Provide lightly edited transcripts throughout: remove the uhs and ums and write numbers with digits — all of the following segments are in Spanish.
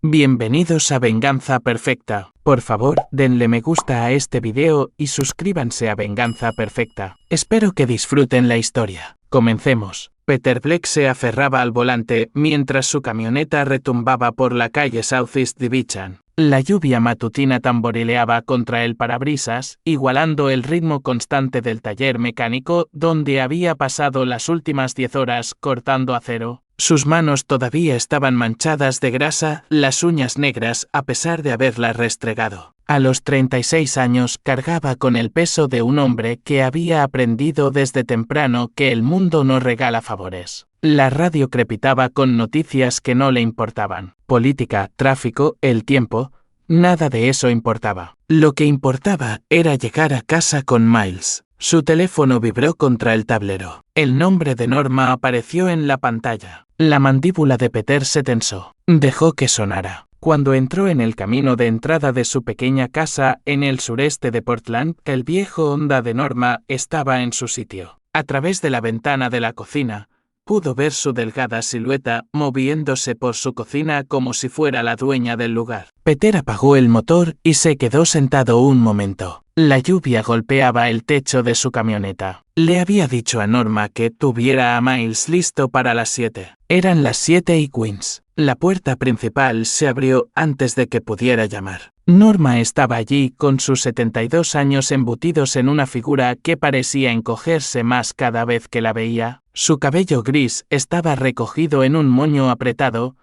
Bienvenidos a Venganza Perfecta. Por favor, denle me gusta a este video y suscríbanse a Venganza Perfecta. Espero que disfruten la historia. Comencemos. Peter Bleek se aferraba al volante mientras su camioneta retumbaba por la calle Southeast Division. La lluvia matutina tamborileaba contra el parabrisas, igualando el ritmo constante del taller mecánico donde había pasado las últimas 10 horas cortando acero. Sus manos todavía estaban manchadas de grasa, las uñas negras a pesar de haberlas restregado. A los 36 años cargaba con el peso de un hombre que había aprendido desde temprano que el mundo no regala favores. La radio crepitaba con noticias que no le importaban. Política, tráfico, el tiempo, nada de eso importaba. Lo que importaba era llegar a casa con Miles. Su teléfono vibró contra el tablero. El nombre de Norma apareció en la pantalla. La mandíbula de Peter se tensó. Dejó que sonara. Cuando entró en el camino de entrada de su pequeña casa en el sureste de Portland, el viejo Honda de Norma estaba en su sitio. A través de la ventana de la cocina, pudo ver su delgada silueta moviéndose por su cocina como si fuera la dueña del lugar. Peter apagó el motor y se quedó sentado un momento. La lluvia golpeaba el techo de su camioneta. Le había dicho a Norma que tuviera a Miles listo para las 7. Eran las 7:15. La puerta principal se abrió antes de que pudiera llamar. Norma estaba allí con sus 72 años embutidos en una figura que parecía encogerse más cada vez que la veía. Su cabello gris estaba recogido en un moño apretado,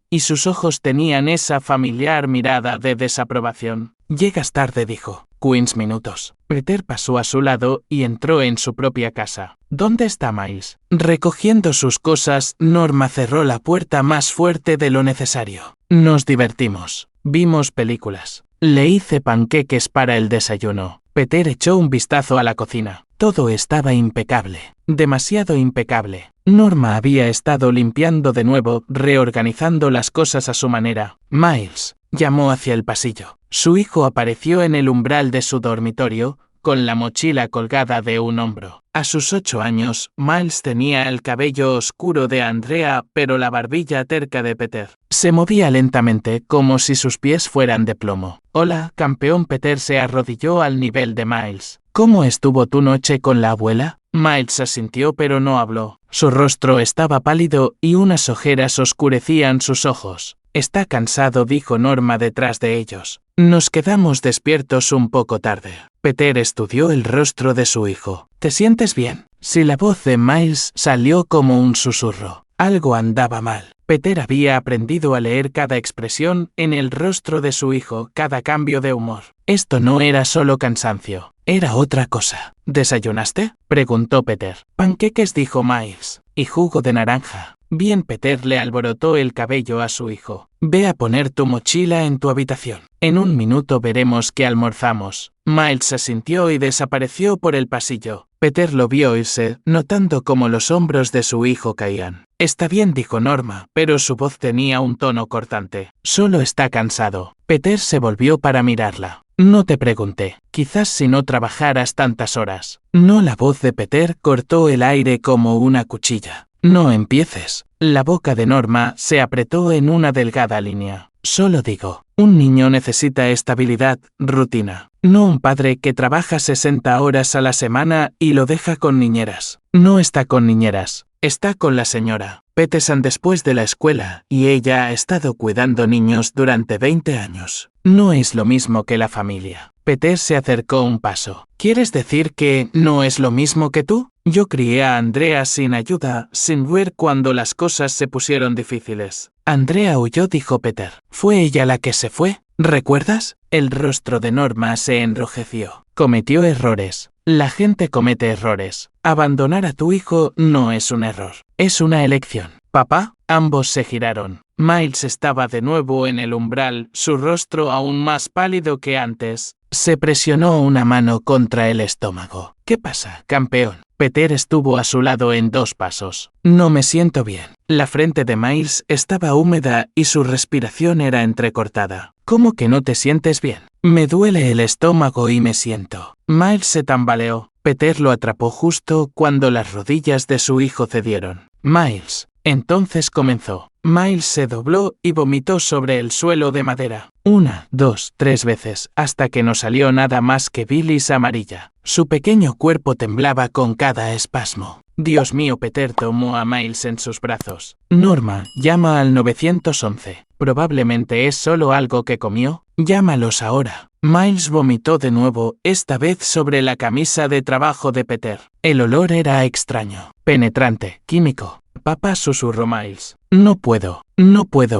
y sus ojos tenían esa familiar mirada de desaprobación. «Llegas tarde», dijo. 15 minutos. Peter pasó a su lado y entró en su propia casa. «¿Dónde está Miles?» Recogiendo sus cosas, Norma cerró la puerta más fuerte de lo necesario. «Nos divertimos. Vimos películas. Le hice panqueques para el desayuno». Peter echó un vistazo a la cocina. Todo estaba impecable. Demasiado impecable. Norma había estado limpiando de nuevo, reorganizando las cosas a su manera. «Miles», llamó hacia el pasillo. Su hijo apareció en el umbral de su dormitorio, con la mochila colgada de un hombro. A sus 8 años, Miles tenía el cabello oscuro de Andrea, pero la barbilla terca de Peter. Se movía lentamente, como si sus pies fueran de plomo. «Hola, campeón». Peter se arrodilló al nivel de Miles. «¿Cómo estuvo tu noche con la abuela?» Miles asintió pero no habló. Su rostro estaba pálido y unas ojeras oscurecían sus ojos. «Está cansado», dijo Norma detrás de ellos. «Nos quedamos despiertos un poco tarde». Peter estudió el rostro de su hijo. «¿Te sientes bien?» Si la voz de Miles salió como un susurro. Algo andaba mal. Peter había aprendido a leer cada expresión en el rostro de su hijo, cada cambio de humor. Esto no era solo cansancio, era otra cosa. «¿Desayunaste?», preguntó Peter. «Panqueques», dijo Miles. «Y jugo de naranja». «Bien». Peter le alborotó el cabello a su hijo. «Ve a poner tu mochila en tu habitación. En un minuto veremos qué almorzamos». Miles asintió y desapareció por el pasillo. Peter lo vio irse, notando cómo los hombros de su hijo caían. «Está bien», dijo Norma, pero su voz tenía un tono cortante. «Solo está cansado». Peter se volvió para mirarla. «No te pregunté. Quizás si no trabajaras tantas horas». No, la voz de Peter cortó el aire como una cuchilla. «No empieces». La boca de Norma se apretó en una delgada línea. «Solo digo, un niño necesita estabilidad, rutina. No un padre que trabaja 60 horas a la semana y lo deja con niñeras». «No está con niñeras. Está con la señora Peterson después de la escuela y ella ha estado cuidando niños durante 20 años. No es lo mismo que la familia». Peter se acercó un paso. «¿Quieres decir que no es lo mismo que tú? Yo crié a Andrea sin ayuda, sin ver cuando las cosas se pusieron difíciles». «Andrea huyó», dijo Peter. «Fue ella la que se fue. ¿Recuerdas?» El rostro de Norma se enrojeció. «Cometió errores. La gente comete errores. Abandonar a tu hijo no es un error. Es una elección». «¿Papá?» Ambos se giraron. Miles estaba de nuevo en el umbral, su rostro aún más pálido que antes. Se presionó una mano contra el estómago. «¿Qué pasa, campeón?» Peter estuvo a su lado en 2 pasos. «No me siento bien». La frente de Miles estaba húmeda y su respiración era entrecortada. «¿Cómo que no te sientes bien?» «Me duele el estómago y me siento». Miles se tambaleó. Peter lo atrapó justo cuando las rodillas de su hijo cedieron. «Miles». Entonces comenzó. Miles se dobló y vomitó sobre el suelo de madera. 1, 2, 3 veces, hasta que no salió nada más que bilis amarilla. Su pequeño cuerpo temblaba con cada espasmo. Dios mío, Peter tomó a Miles en sus brazos. Norma, llama al 911. Probablemente es solo algo que comió. Llámalos ahora. Miles vomitó de nuevo, esta vez sobre la camisa de trabajo de Peter. El olor era extraño, penetrante, químico. Papá, susurró Miles. No puedo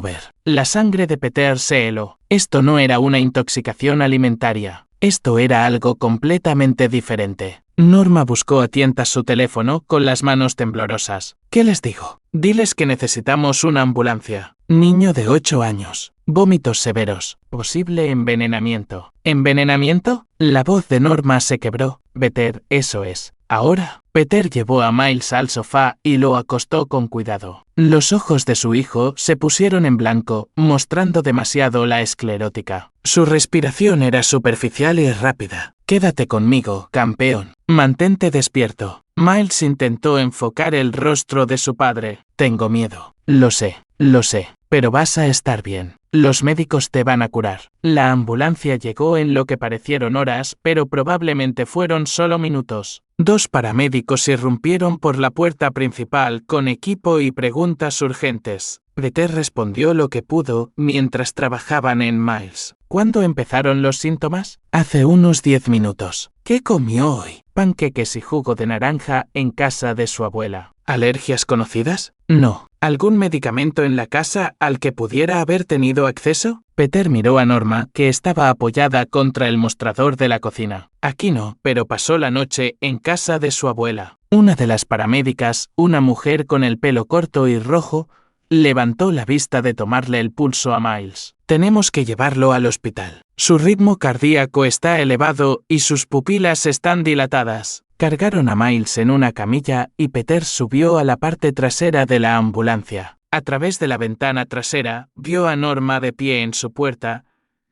ver. La sangre de Peter se heló. Esto no era una intoxicación alimentaria. Esto era algo completamente diferente. Norma buscó a tientas su teléfono con las manos temblorosas. ¿Qué les digo? Diles que necesitamos una ambulancia. Niño de 8 años. Vómitos severos. Posible envenenamiento. ¿Envenenamiento? La voz de Norma se quebró. Peter, eso es. Ahora. Peter llevó a Miles al sofá y lo acostó con cuidado. Los ojos de su hijo se pusieron en blanco, mostrando demasiado la esclerótica. Su respiración era superficial y rápida. Quédate conmigo, campeón. Mantente despierto. Miles intentó enfocar el rostro de su padre. Tengo miedo. Lo sé, pero vas a estar bien. Los médicos te van a curar. La ambulancia llegó en lo que parecieron horas, pero probablemente fueron solo minutos. 2 paramédicos irrumpieron por la puerta principal con equipo y preguntas urgentes. Peter respondió lo que pudo mientras trabajaban en Miles. ¿Cuándo empezaron los síntomas? Hace unos 10 minutos. ¿Qué comió hoy? Panqueques y jugo de naranja en casa de su abuela. ¿Alergias conocidas? No. ¿Algún medicamento en la casa al que pudiera haber tenido acceso? Peter miró a Norma, que estaba apoyada contra el mostrador de la cocina. Aquí no, pero pasó la noche en casa de su abuela. Una de las paramédicas, una mujer con el pelo corto y rojo, levantó la vista de tomarle el pulso a Miles. Tenemos que llevarlo al hospital. Su ritmo cardíaco está elevado y sus pupilas están dilatadas. Cargaron a Miles en una camilla y Peter subió a la parte trasera de la ambulancia. A través de la ventana trasera, vio a Norma de pie en su puerta,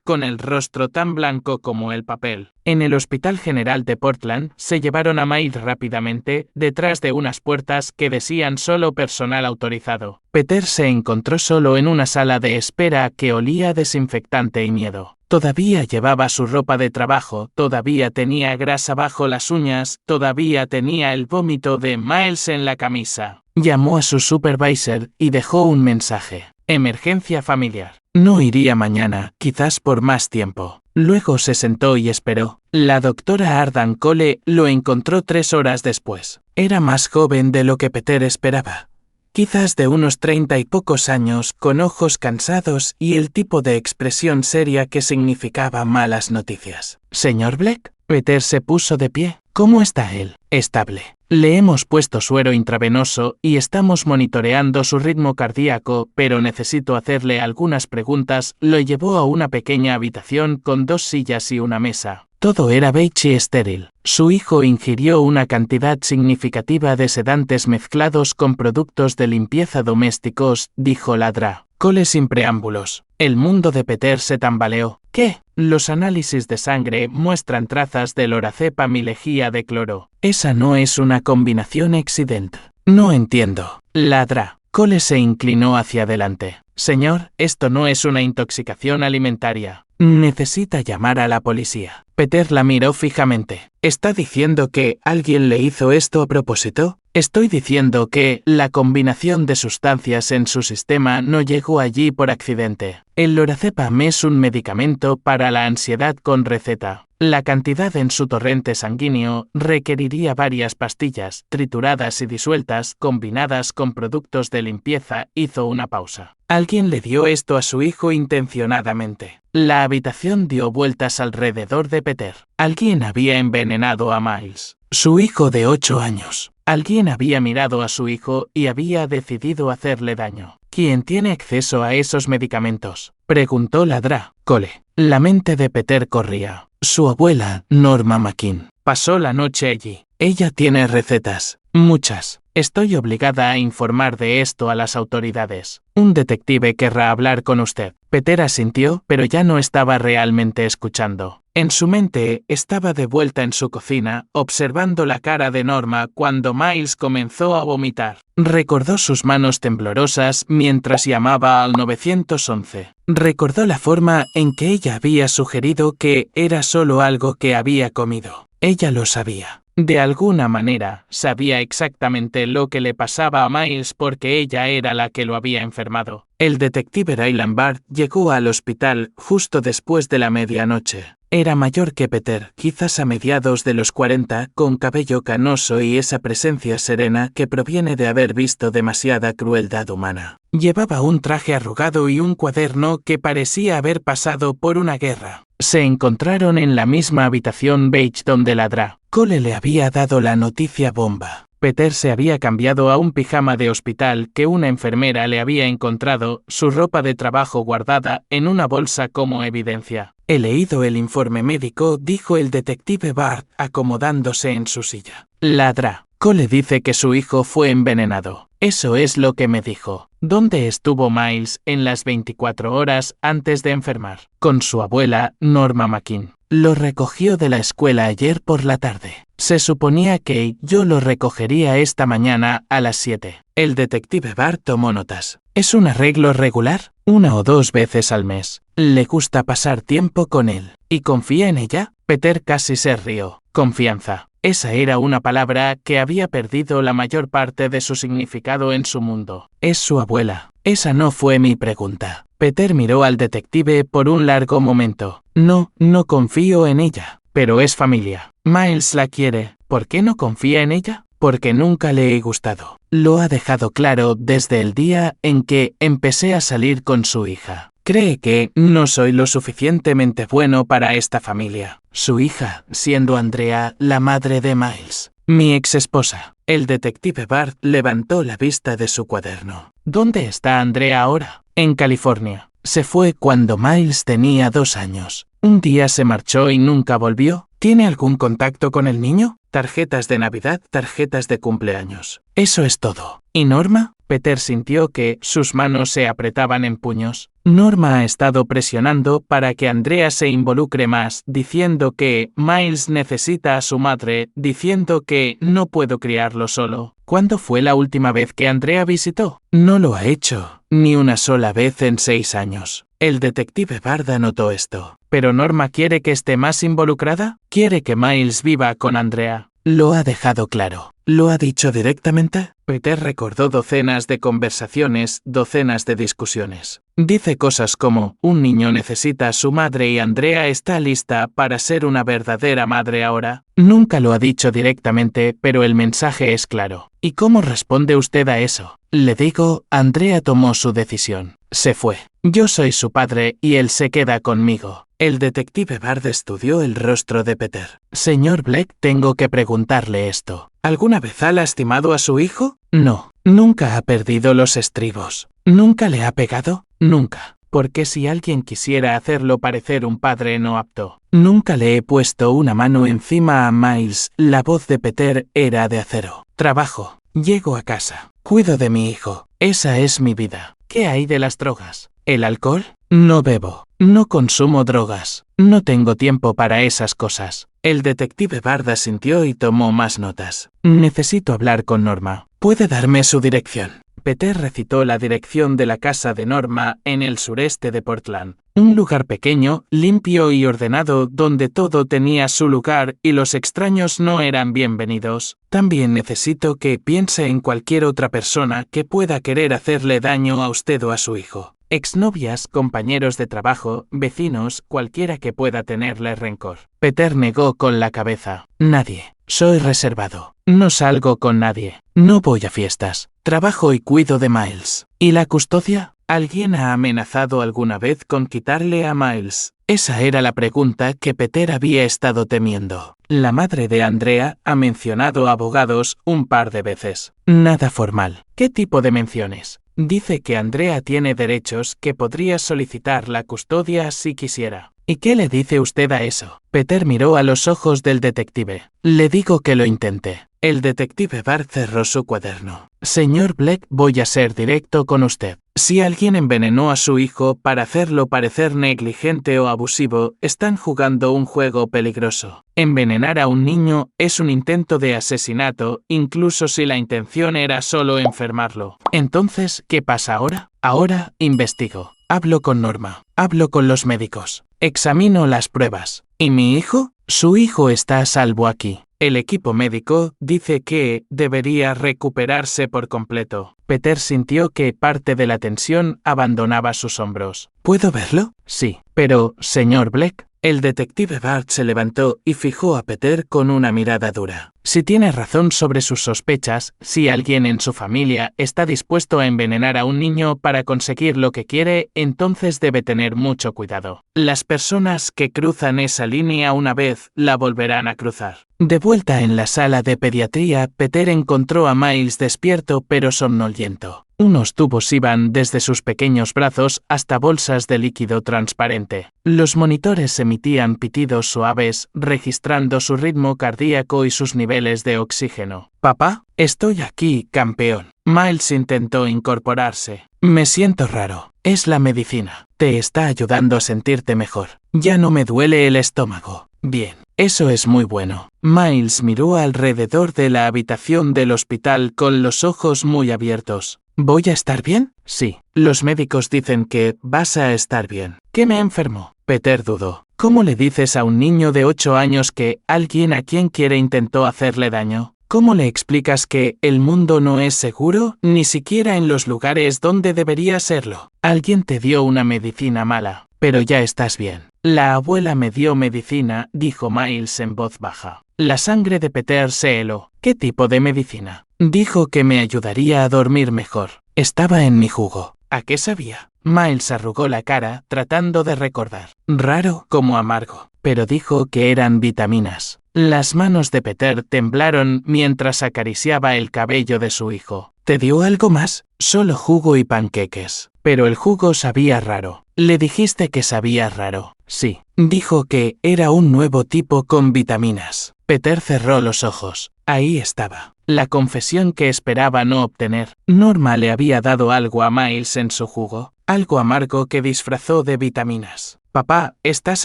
con el rostro tan blanco como el papel. En el Hospital General de Portland, se llevaron a Miles rápidamente, detrás de unas puertas que decían solo personal autorizado. Peter se encontró solo en una sala de espera que olía a desinfectante y miedo. Todavía llevaba su ropa de trabajo, todavía tenía grasa bajo las uñas, todavía tenía el vómito de Miles en la camisa. Llamó a su supervisor y dejó un mensaje. Emergencia familiar. No iría mañana, quizás por más tiempo. Luego se sentó y esperó. La doctora Ardan Cole lo encontró 3 horas después. Era más joven de lo que Peter esperaba. Quizás de unos 30 y pocos años, con ojos cansados y el tipo de expresión seria que significaba malas noticias. ¿Señor Black? Peter se puso de pie. ¿Cómo está él? Estable. Le hemos puesto suero intravenoso y estamos monitoreando su ritmo cardíaco, pero necesito hacerle algunas preguntas. Lo llevó a una pequeña habitación con 2 sillas y una mesa. Todo era beige y estéril. Su hijo ingirió una cantidad significativa de sedantes mezclados con productos de limpieza domésticos, dijo Ladra. Cole sin preámbulos. El mundo de Peter se tambaleó. ¿Qué? Los análisis de sangre muestran trazas de lorazepam y lejía de cloro. Esa no es una combinación accidente. No entiendo. Ladra. Cole se inclinó hacia adelante. Señor, esto no es una intoxicación alimentaria. Necesita llamar a la policía. Peter la miró fijamente. ¿Está diciendo que alguien le hizo esto a propósito? Estoy diciendo que la combinación de sustancias en su sistema no llegó allí por accidente. El lorazepam es un medicamento para la ansiedad con receta. La cantidad en su torrente sanguíneo requeriría varias pastillas, trituradas y disueltas, combinadas con productos de limpieza. Hizo una pausa. Alguien le dio esto a su hijo intencionadamente. La habitación dio vueltas alrededor de Peter. Alguien había envenenado a Miles. Su hijo de 8 años. Alguien había mirado a su hijo y había decidido hacerle daño. ¿Quién tiene acceso a esos medicamentos? Preguntó Ladra. Cole. La mente de Peter corría. Su abuela, Norma McKean. Pasó la noche allí. Ella tiene recetas. Muchas. Estoy obligada a informar de esto a las autoridades. Un detective querrá hablar con usted. Peter asintió, pero ya no estaba realmente escuchando. En su mente, estaba de vuelta en su cocina, observando la cara de Norma cuando Miles comenzó a vomitar. Recordó sus manos temblorosas mientras llamaba al 911. Recordó la forma en que ella había sugerido que era solo algo que había comido. Ella lo sabía. De alguna manera, sabía exactamente lo que le pasaba a Miles porque ella era la que lo había enfermado. El detective Ryland Bart llegó al hospital justo después de la medianoche. Era mayor que Peter, quizás a mediados de los 40, con cabello canoso y esa presencia serena que proviene de haber visto demasiada crueldad humana. Llevaba un traje arrugado y un cuaderno que parecía haber pasado por una guerra. Se encontraron en la misma habitación beige donde ladrá. Cole le había dado la noticia bomba. Peter se había cambiado a un pijama de hospital que una enfermera le había encontrado, su ropa de trabajo guardada en una bolsa como evidencia. He leído el informe médico, dijo el detective Bart, acomodándose en su silla. Ladrá. Cole dice que su hijo fue envenenado. Eso es lo que me dijo. ¿Dónde estuvo Miles en las 24 horas antes de enfermar? Con su abuela, Norma McKean. Lo recogió de la escuela ayer por la tarde. Se suponía que yo lo recogería esta mañana a las 7. El detective Bart tomó notas. ¿Es un arreglo regular? 1 o 2 veces al mes. Le gusta pasar tiempo con él. ¿Y confía en ella? Peter casi se rió. Confianza. Esa era una palabra que había perdido la mayor parte de su significado en su mundo. Es su abuela. Esa no fue mi pregunta. Peter miró al detective por un largo momento. No confío en ella. Pero es familia. Miles la quiere. ¿Por qué no confía en ella? Porque nunca le he gustado. Lo ha dejado claro desde el día en que empecé a salir con su hija. Cree que no soy lo suficientemente bueno para esta familia. Su hija, siendo Andrea la madre de Miles. Mi ex esposa. El detective Bart levantó la vista de su cuaderno. ¿Dónde está Andrea ahora? En California. Se fue cuando Miles tenía 2 años. Un día se marchó y nunca volvió. ¿Tiene algún contacto con el niño? Tarjetas de Navidad, tarjetas de cumpleaños. Eso es todo. ¿Y Norma? Peter sintió que sus manos se apretaban en puños. Norma ha estado presionando para que Andrea se involucre más, diciendo que Miles necesita a su madre, diciendo que no puedo criarlo solo. ¿Cuándo fue la última vez que Andrea visitó? No lo ha hecho, ni una sola vez en 6 años. El detective Bart notó esto. ¿Pero Norma quiere que esté más involucrada? ¿Quiere que Miles viva con Andrea? Lo ha dejado claro. ¿Lo ha dicho directamente? Peter recordó docenas de conversaciones, docenas de discusiones. Dice cosas como, un niño necesita a su madre y Andrea está lista para ser una verdadera madre ahora. Nunca lo ha dicho directamente, pero el mensaje es claro. ¿Y cómo responde usted a eso? Le digo, Andrea tomó su decisión. Se fue. Yo soy su padre y él se queda conmigo. El detective Bart estudió el rostro de Peter. Señor Black, tengo que preguntarle esto. ¿Alguna vez ha lastimado a su hijo? No. ¿Nunca ha perdido los estribos? ¿Nunca le ha pegado? Nunca. Porque si alguien quisiera hacerlo parecer un padre no apto. Nunca le he puesto una mano encima a Miles. La voz de Peter era de acero. Trabajo. Llego a casa. Cuido de mi hijo. Esa es mi vida. ¿Qué hay de las drogas? ¿El alcohol? No bebo. No consumo drogas. No tengo tiempo para esas cosas. El detective Bart asintió y tomó más notas. Necesito hablar con Norma. ¿Puede darme su dirección? Peter recitó la dirección de la casa de Norma en el sureste de Portland. Un lugar pequeño, limpio y ordenado donde todo tenía su lugar y los extraños no eran bienvenidos. También necesito que piense en cualquier otra persona que pueda querer hacerle daño a usted o a su hijo. Exnovias, compañeros de trabajo, vecinos, cualquiera que pueda tenerle rencor. Peter negó con la cabeza. Nadie. Soy reservado. No salgo con nadie. No voy a fiestas. Trabajo y cuido de Miles. ¿Y la custodia? ¿Alguien ha amenazado alguna vez con quitarle a Miles? Esa era la pregunta que Peter había estado temiendo. La madre de Andrea ha mencionado abogados un par de veces. Nada formal. ¿Qué tipo de menciones? Dice que Andrea tiene derechos, que podría solicitar la custodia si quisiera. ¿Y qué le dice usted a eso? Peter miró a los ojos del detective. Le digo que lo intente. El detective Bart cerró su cuaderno. Señor Black, voy a ser directo con usted. Si alguien envenenó a su hijo para hacerlo parecer negligente o abusivo, están jugando un juego peligroso. Envenenar a un niño es un intento de asesinato, incluso si la intención era solo enfermarlo. Entonces, ¿qué pasa ahora? Ahora, investigo. Hablo con Norma. Hablo con los médicos. Examino las pruebas. ¿Y mi hijo? Su hijo está a salvo aquí. El equipo médico dice que debería recuperarse por completo. Peter sintió que parte de la tensión abandonaba sus hombros. ¿Puedo verlo? Sí. Pero, señor Black. El detective Bart se levantó y fijó a Peter con una mirada dura. Si tiene razón sobre sus sospechas, si alguien en su familia está dispuesto a envenenar a un niño para conseguir lo que quiere, entonces debe tener mucho cuidado. Las personas que cruzan esa línea una vez, la volverán a cruzar. De vuelta en la sala de pediatría, Peter encontró a Miles despierto pero somnoliento. Unos tubos iban desde sus pequeños brazos hasta bolsas de líquido transparente. Los monitores emitían pitidos suaves, registrando su ritmo cardíaco y sus niveles de oxígeno. «Papá, estoy aquí, campeón». Miles intentó incorporarse. «Me siento raro. Es la medicina. Te está ayudando a sentirte mejor. Ya no me duele el estómago». «Bien. Eso es muy bueno». Miles miró alrededor de la habitación del hospital con los ojos muy abiertos. ¿Voy a estar bien? Sí. Los médicos dicen que vas a estar bien. ¿Qué me enfermó? Peter dudó. ¿Cómo le dices a un niño de 8 años que alguien a quien quiere intentó hacerle daño? ¿Cómo le explicas que el mundo no es seguro, ni siquiera en los lugares donde debería serlo? Alguien te dio una medicina mala, pero ya estás bien. La abuela me dio medicina, dijo Miles en voz baja. La sangre de Peter se heló. ¿Qué tipo de medicina? Dijo que me ayudaría a dormir mejor. Estaba en mi jugo. ¿A qué sabía? Miles arrugó la cara, tratando de recordar. Raro como amargo, pero dijo que eran vitaminas. Las manos de Peter temblaron mientras acariciaba el cabello de su hijo. ¿Te dio algo más? Solo jugo y panqueques. Pero el jugo sabía raro. Le dijiste que sabía raro. Sí. Dijo que era un nuevo tipo con vitaminas. Peter cerró los ojos. Ahí estaba. La confesión que esperaba no obtener. Norma le había dado algo a Miles en su jugo. Algo amargo que disfrazó de vitaminas. «Papá, ¿estás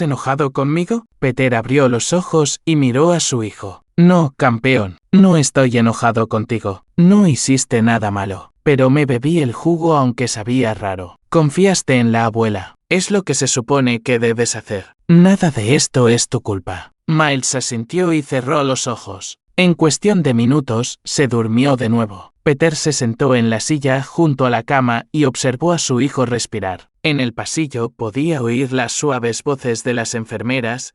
enojado conmigo?» Peter abrió los ojos y miró a su hijo. «No, campeón. No estoy enojado contigo. No hiciste nada malo. Pero me bebí el jugo aunque sabía raro. Confiaste en la abuela. Es lo que se supone que debes hacer. Nada de esto es tu culpa». Miles asintió y cerró los ojos. En cuestión de minutos, se durmió de nuevo. Peter se sentó en la silla junto a la cama y observó a su hijo respirar. En el pasillo podía oír las suaves voces de las enfermeras,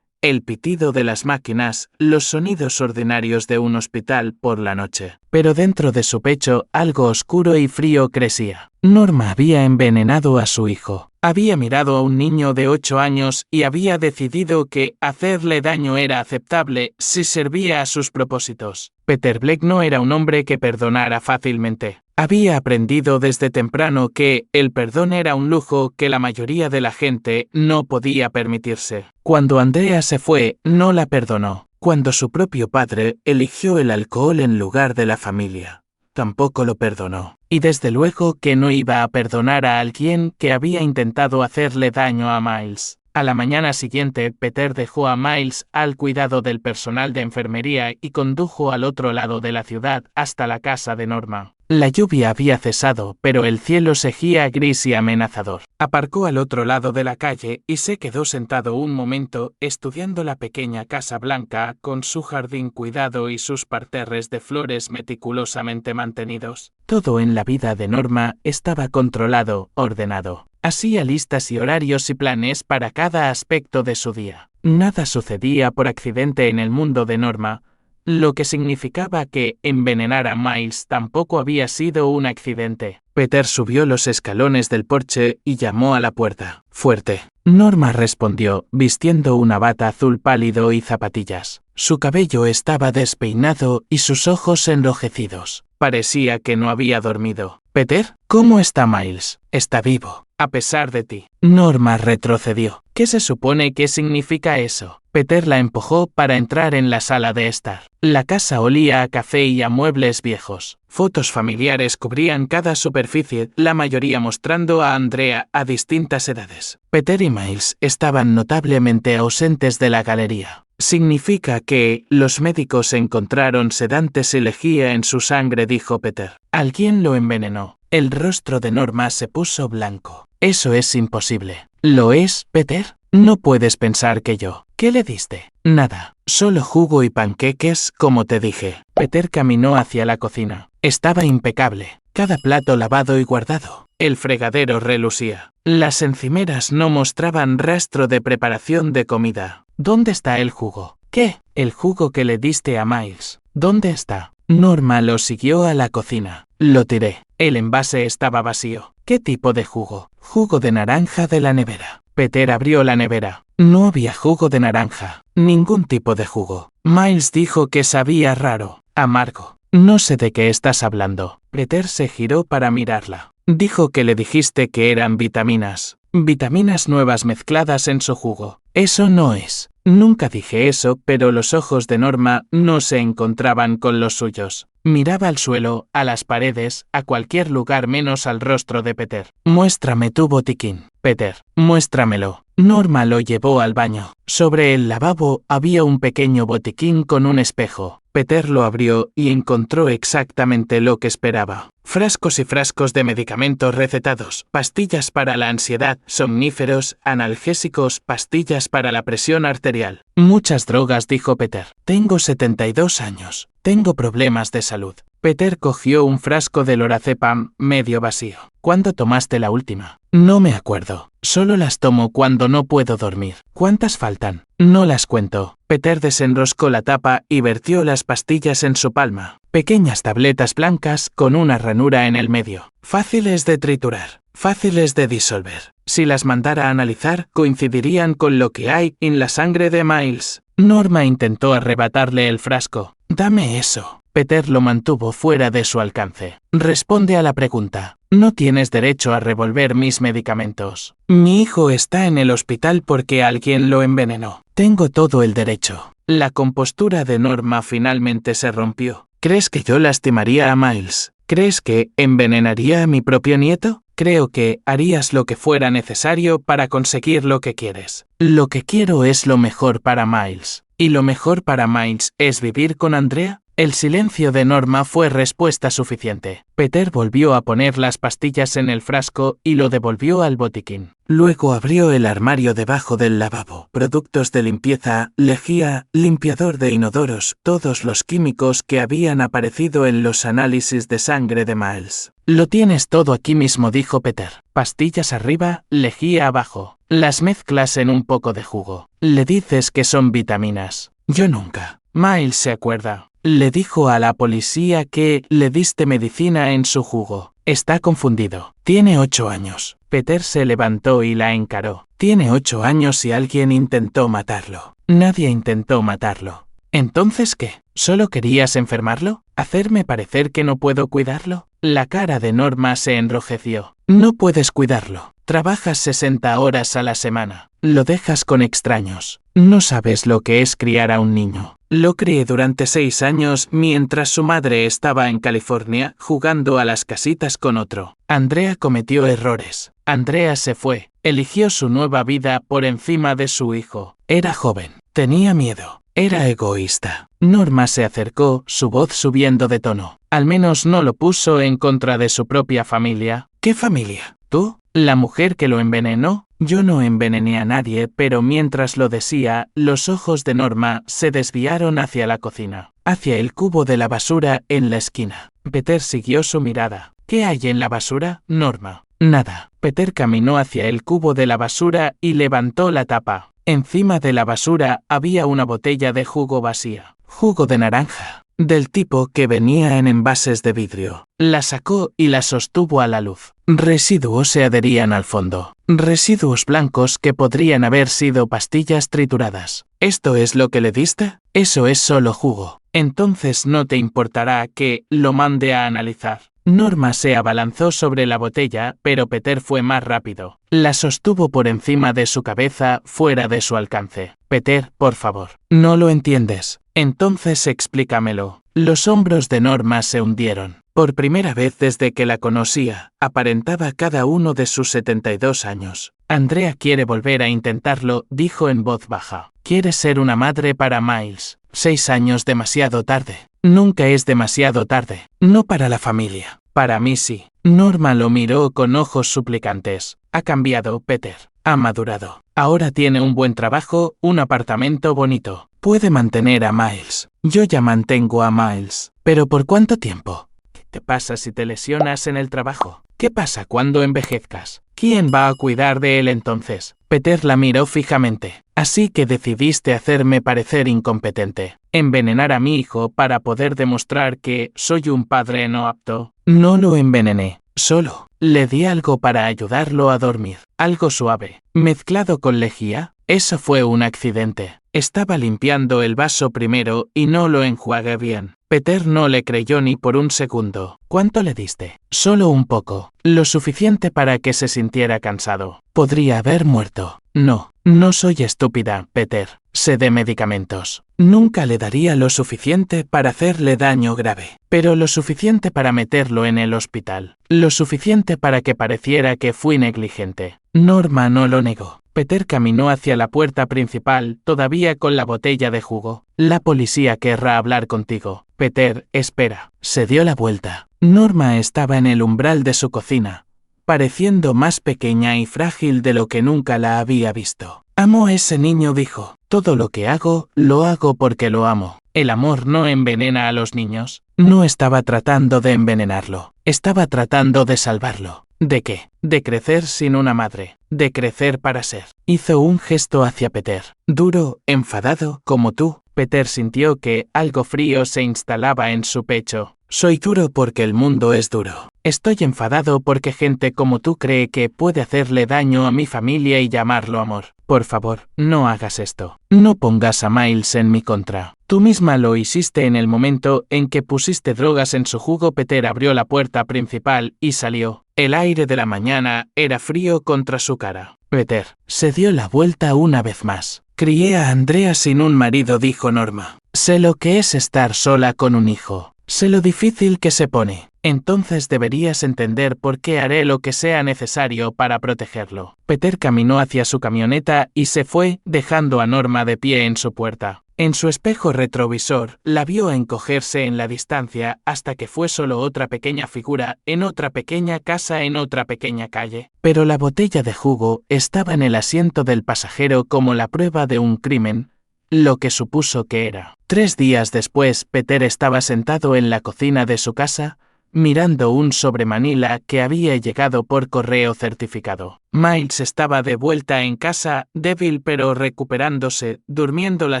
el pitido de las máquinas, los sonidos ordinarios de un hospital por la noche. Pero dentro de su pecho algo oscuro y frío crecía. Norma había envenenado a su hijo. Había mirado a un niño de 8 años y había decidido que hacerle daño era aceptable si servía a sus propósitos. Peter Black no era un hombre que perdonara fácilmente. Había aprendido desde temprano que el perdón era un lujo que la mayoría de la gente no podía permitirse. Cuando Andrea se fue, no la perdonó. Cuando su propio padre eligió el alcohol en lugar de la familia, tampoco lo perdonó. Y desde luego que no iba a perdonar a alguien que había intentado hacerle daño a Miles. A la mañana siguiente, Peter dejó a Miles al cuidado del personal de enfermería y condujo al otro lado de la ciudad hasta la casa de Norma. La lluvia había cesado, pero el cielo seguía gris y amenazador. Aparcó al otro lado de la calle y se quedó sentado un momento estudiando la pequeña casa blanca con su jardín cuidado y sus parterres de flores meticulosamente mantenidos. Todo en la vida de Norma estaba controlado, ordenado. Hacía listas y horarios y planes para cada aspecto de su día. Nada sucedía por accidente en el mundo de Norma, lo que significaba que envenenar a Miles tampoco había sido un accidente. Peter subió los escalones del porche y llamó a la puerta. Fuerte. Norma respondió, vistiendo una bata azul pálido y zapatillas. Su cabello estaba despeinado y sus ojos enrojecidos. Parecía que no había dormido. «Peter, ¿cómo está Miles?» «Está vivo. a pesar de ti. Norma retrocedió. ¿Qué se supone que significa eso? Peter la empujó para entrar en la sala de estar. La casa olía a café y a muebles viejos. Fotos familiares cubrían cada superficie, la mayoría mostrando a Andrea a distintas edades. Peter y Miles estaban notablemente ausentes de la galería. Significa que los médicos encontraron sedantes y lejía en su sangre, dijo Peter. Alguien lo envenenó. El rostro de Norma se puso blanco. Eso es imposible. ¿Lo es, Peter? No puedes pensar que yo. ¿Qué le diste? Nada. Solo jugo y panqueques, como te dije. Peter caminó hacia la cocina. Estaba impecable. Cada plato lavado y guardado. El fregadero relucía. Las encimeras no mostraban rastro de preparación de comida. ¿Dónde está el jugo? ¿Qué? El jugo que le diste a Miles. ¿Dónde está? Norma lo siguió a la cocina. Lo tiré. El envase estaba vacío. ¿Qué tipo de jugo? Jugo de naranja de la nevera. Peter abrió la nevera. No había jugo de naranja. Ningún tipo de jugo. Miles dijo que sabía raro, amargo. No sé de qué estás hablando. Peter se giró para mirarla. Dijo que le dijiste que eran vitaminas. Vitaminas nuevas mezcladas en su jugo. Eso no es. Nunca dije eso, pero los ojos de Norma no se encontraban con los suyos. Miraba al suelo, a las paredes, a cualquier lugar menos al rostro de Peter. Muéstrame tu botiquín. Peter, muéstramelo. Norma lo llevó al baño. Sobre el lavabo había un pequeño botiquín con un espejo. Peter lo abrió y encontró exactamente lo que esperaba. Frascos y frascos de medicamentos recetados, pastillas para la ansiedad, somníferos, analgésicos, pastillas para la presión arterial. Muchas drogas, dijo Peter. Tengo 72 años. Tengo problemas de salud. Peter cogió un frasco de lorazepam medio vacío. ¿Cuándo tomaste la última? No me acuerdo. Solo las tomo cuando no puedo dormir. ¿Cuántas faltan? No las cuento. Peter desenroscó la tapa y vertió las pastillas en su palma. Pequeñas tabletas blancas con una ranura en el medio. Fáciles de triturar. Fáciles de disolver. Si las mandara a analizar, coincidirían con lo que hay en la sangre de Miles. Norma intentó arrebatarle el frasco. Dame eso. Peter lo mantuvo fuera de su alcance. Responde a la pregunta. No tienes derecho a revolver mis medicamentos. Mi hijo está en el hospital porque alguien lo envenenó. Tengo todo el derecho. La compostura de Norma finalmente se rompió. ¿Crees que yo lastimaría a Miles? ¿Crees que envenenaría a mi propio nieto? Creo que harías lo que fuera necesario para conseguir lo que quieres. Lo que quiero es lo mejor para Miles. ¿Y lo mejor para Miles es vivir con Andrea? El silencio de Norma fue respuesta suficiente. Peter volvió a poner las pastillas en el frasco y lo devolvió al botiquín. Luego abrió el armario debajo del lavabo. Productos de limpieza, lejía, limpiador de inodoros, todos los químicos que habían aparecido en los análisis de sangre de Miles. Lo tienes todo aquí mismo, dijo Peter. Pastillas arriba, lejía abajo. Las mezclas en un poco de jugo. Le dices que son vitaminas. Yo nunca. Miles se acuerda. Le dijo a la policía que le diste medicina en su jugo. Está confundido. Tiene 8 años. Peter se levantó y la encaró. Tiene 8 años y alguien intentó matarlo. Nadie intentó matarlo. ¿Entonces qué? ¿Solo querías enfermarlo? ¿Hacerme parecer que no puedo cuidarlo? La cara de Norma se enrojeció. No puedes cuidarlo. Trabajas 60 horas a la semana. Lo dejas con extraños. No sabes lo que es criar a un niño. Lo crié durante 6 años mientras su madre estaba en California jugando a las casitas con otro. Andrea cometió errores. Andrea se fue. Eligió su nueva vida por encima de su hijo. Era joven. Tenía miedo. Era egoísta. Norma se acercó, su voz subiendo de tono. Al menos no lo puso en contra de su propia familia. ¿Qué familia? ¿Tú? ¿La mujer que lo envenenó? Yo no envenené a nadie, pero mientras lo decía, los ojos de Norma se desviaron hacia la cocina, hacia el cubo de la basura en la esquina. Peter siguió su mirada. ¿Qué hay en la basura, Norma? Nada. Peter caminó hacia el cubo de la basura y levantó la tapa. Encima de la basura había una botella de jugo vacía. Jugo de naranja. Del tipo que venía en envases de vidrio. La sacó y la sostuvo a la luz. Residuos se adherían al fondo. Residuos blancos que podrían haber sido pastillas trituradas. ¿Esto es lo que le diste? Eso es solo jugo. Entonces no te importará que lo mande a analizar. Norma se abalanzó sobre la botella, pero Peter fue más rápido. La sostuvo por encima de su cabeza, fuera de su alcance. Peter, por favor. No lo entiendes. Entonces explícamelo. Los hombros de Norma se hundieron. Por primera vez desde que la conocía, aparentaba cada uno de sus 72 años. Andrea quiere volver a intentarlo, dijo en voz baja. Quiere ser una madre para Miles. 6 años demasiado tarde. Nunca es demasiado tarde. No para la familia. Para mí sí. Norma lo miró con ojos suplicantes. Ha cambiado, Peter. Ha madurado. Ahora tiene un buen trabajo, un apartamento bonito. Puede mantener a Miles. Yo ya mantengo a Miles. ¿Pero por cuánto tiempo? ¿Qué te pasa si te lesionas en el trabajo? ¿Qué pasa cuando envejezcas? ¿Quién va a cuidar de él entonces? Peter la miró fijamente. Así que decidiste hacerme parecer incompetente. Envenenar a mi hijo para poder demostrar que soy un padre no apto. No lo envenené. Solo le di algo para ayudarlo a dormir. Algo suave. Mezclado con lejía. Eso fue un accidente. Estaba limpiando el vaso primero y no lo enjuagué bien. Peter no le creyó ni por un segundo. ¿Cuánto le diste? Solo un poco. Lo suficiente para que se sintiera cansado. Podría haber muerto. No, no soy estúpida, Peter. Sé de medicamentos. Nunca le daría lo suficiente para hacerle daño grave. Pero lo suficiente para meterlo en el hospital. Lo suficiente para que pareciera que fui negligente. Norma no lo negó. Peter caminó hacia la puerta principal, todavía con la botella de jugo. La policía querrá hablar contigo. Peter, espera. Se dio la vuelta. Norma estaba en el umbral de su cocina, pareciendo más pequeña y frágil de lo que nunca la había visto. Amo a ese niño, dijo. Todo lo que hago, lo hago porque lo amo. El amor no envenena a los niños. No estaba tratando de envenenarlo. Estaba tratando de salvarlo. ¿De qué? De crecer sin una madre. De crecer para ser. Hizo un gesto hacia Peter. Duro, enfadado, como tú. Peter sintió que algo frío se instalaba en su pecho. Soy duro porque el mundo es duro. Estoy enfadado porque gente como tú cree que puede hacerle daño a mi familia y llamarlo amor. Por favor, no hagas esto. No pongas a Miles en mi contra. Tú misma lo hiciste en el momento en que pusiste drogas en su jugo. Peter abrió la puerta principal y salió. El aire de la mañana era frío contra su cara. Peter se dio la vuelta una vez más. Crié a Andrea sin un marido, dijo Norma. Sé lo que es estar sola con un hijo. Sé lo difícil que se pone. Entonces deberías entender por qué haré lo que sea necesario para protegerlo. Peter caminó hacia su camioneta y se fue, dejando a Norma de pie en su puerta. En su espejo retrovisor, la vio encogerse en la distancia hasta que fue solo otra pequeña figura en otra pequeña casa en otra pequeña calle. Pero la botella de jugo estaba en el asiento del pasajero como la prueba de un crimen, lo que supuso que era. 3 días después, Peter estaba sentado en la cocina de su casa, mirando un sobre Manila que había llegado por correo certificado. Miles estaba de vuelta en casa, débil pero recuperándose, durmiendo la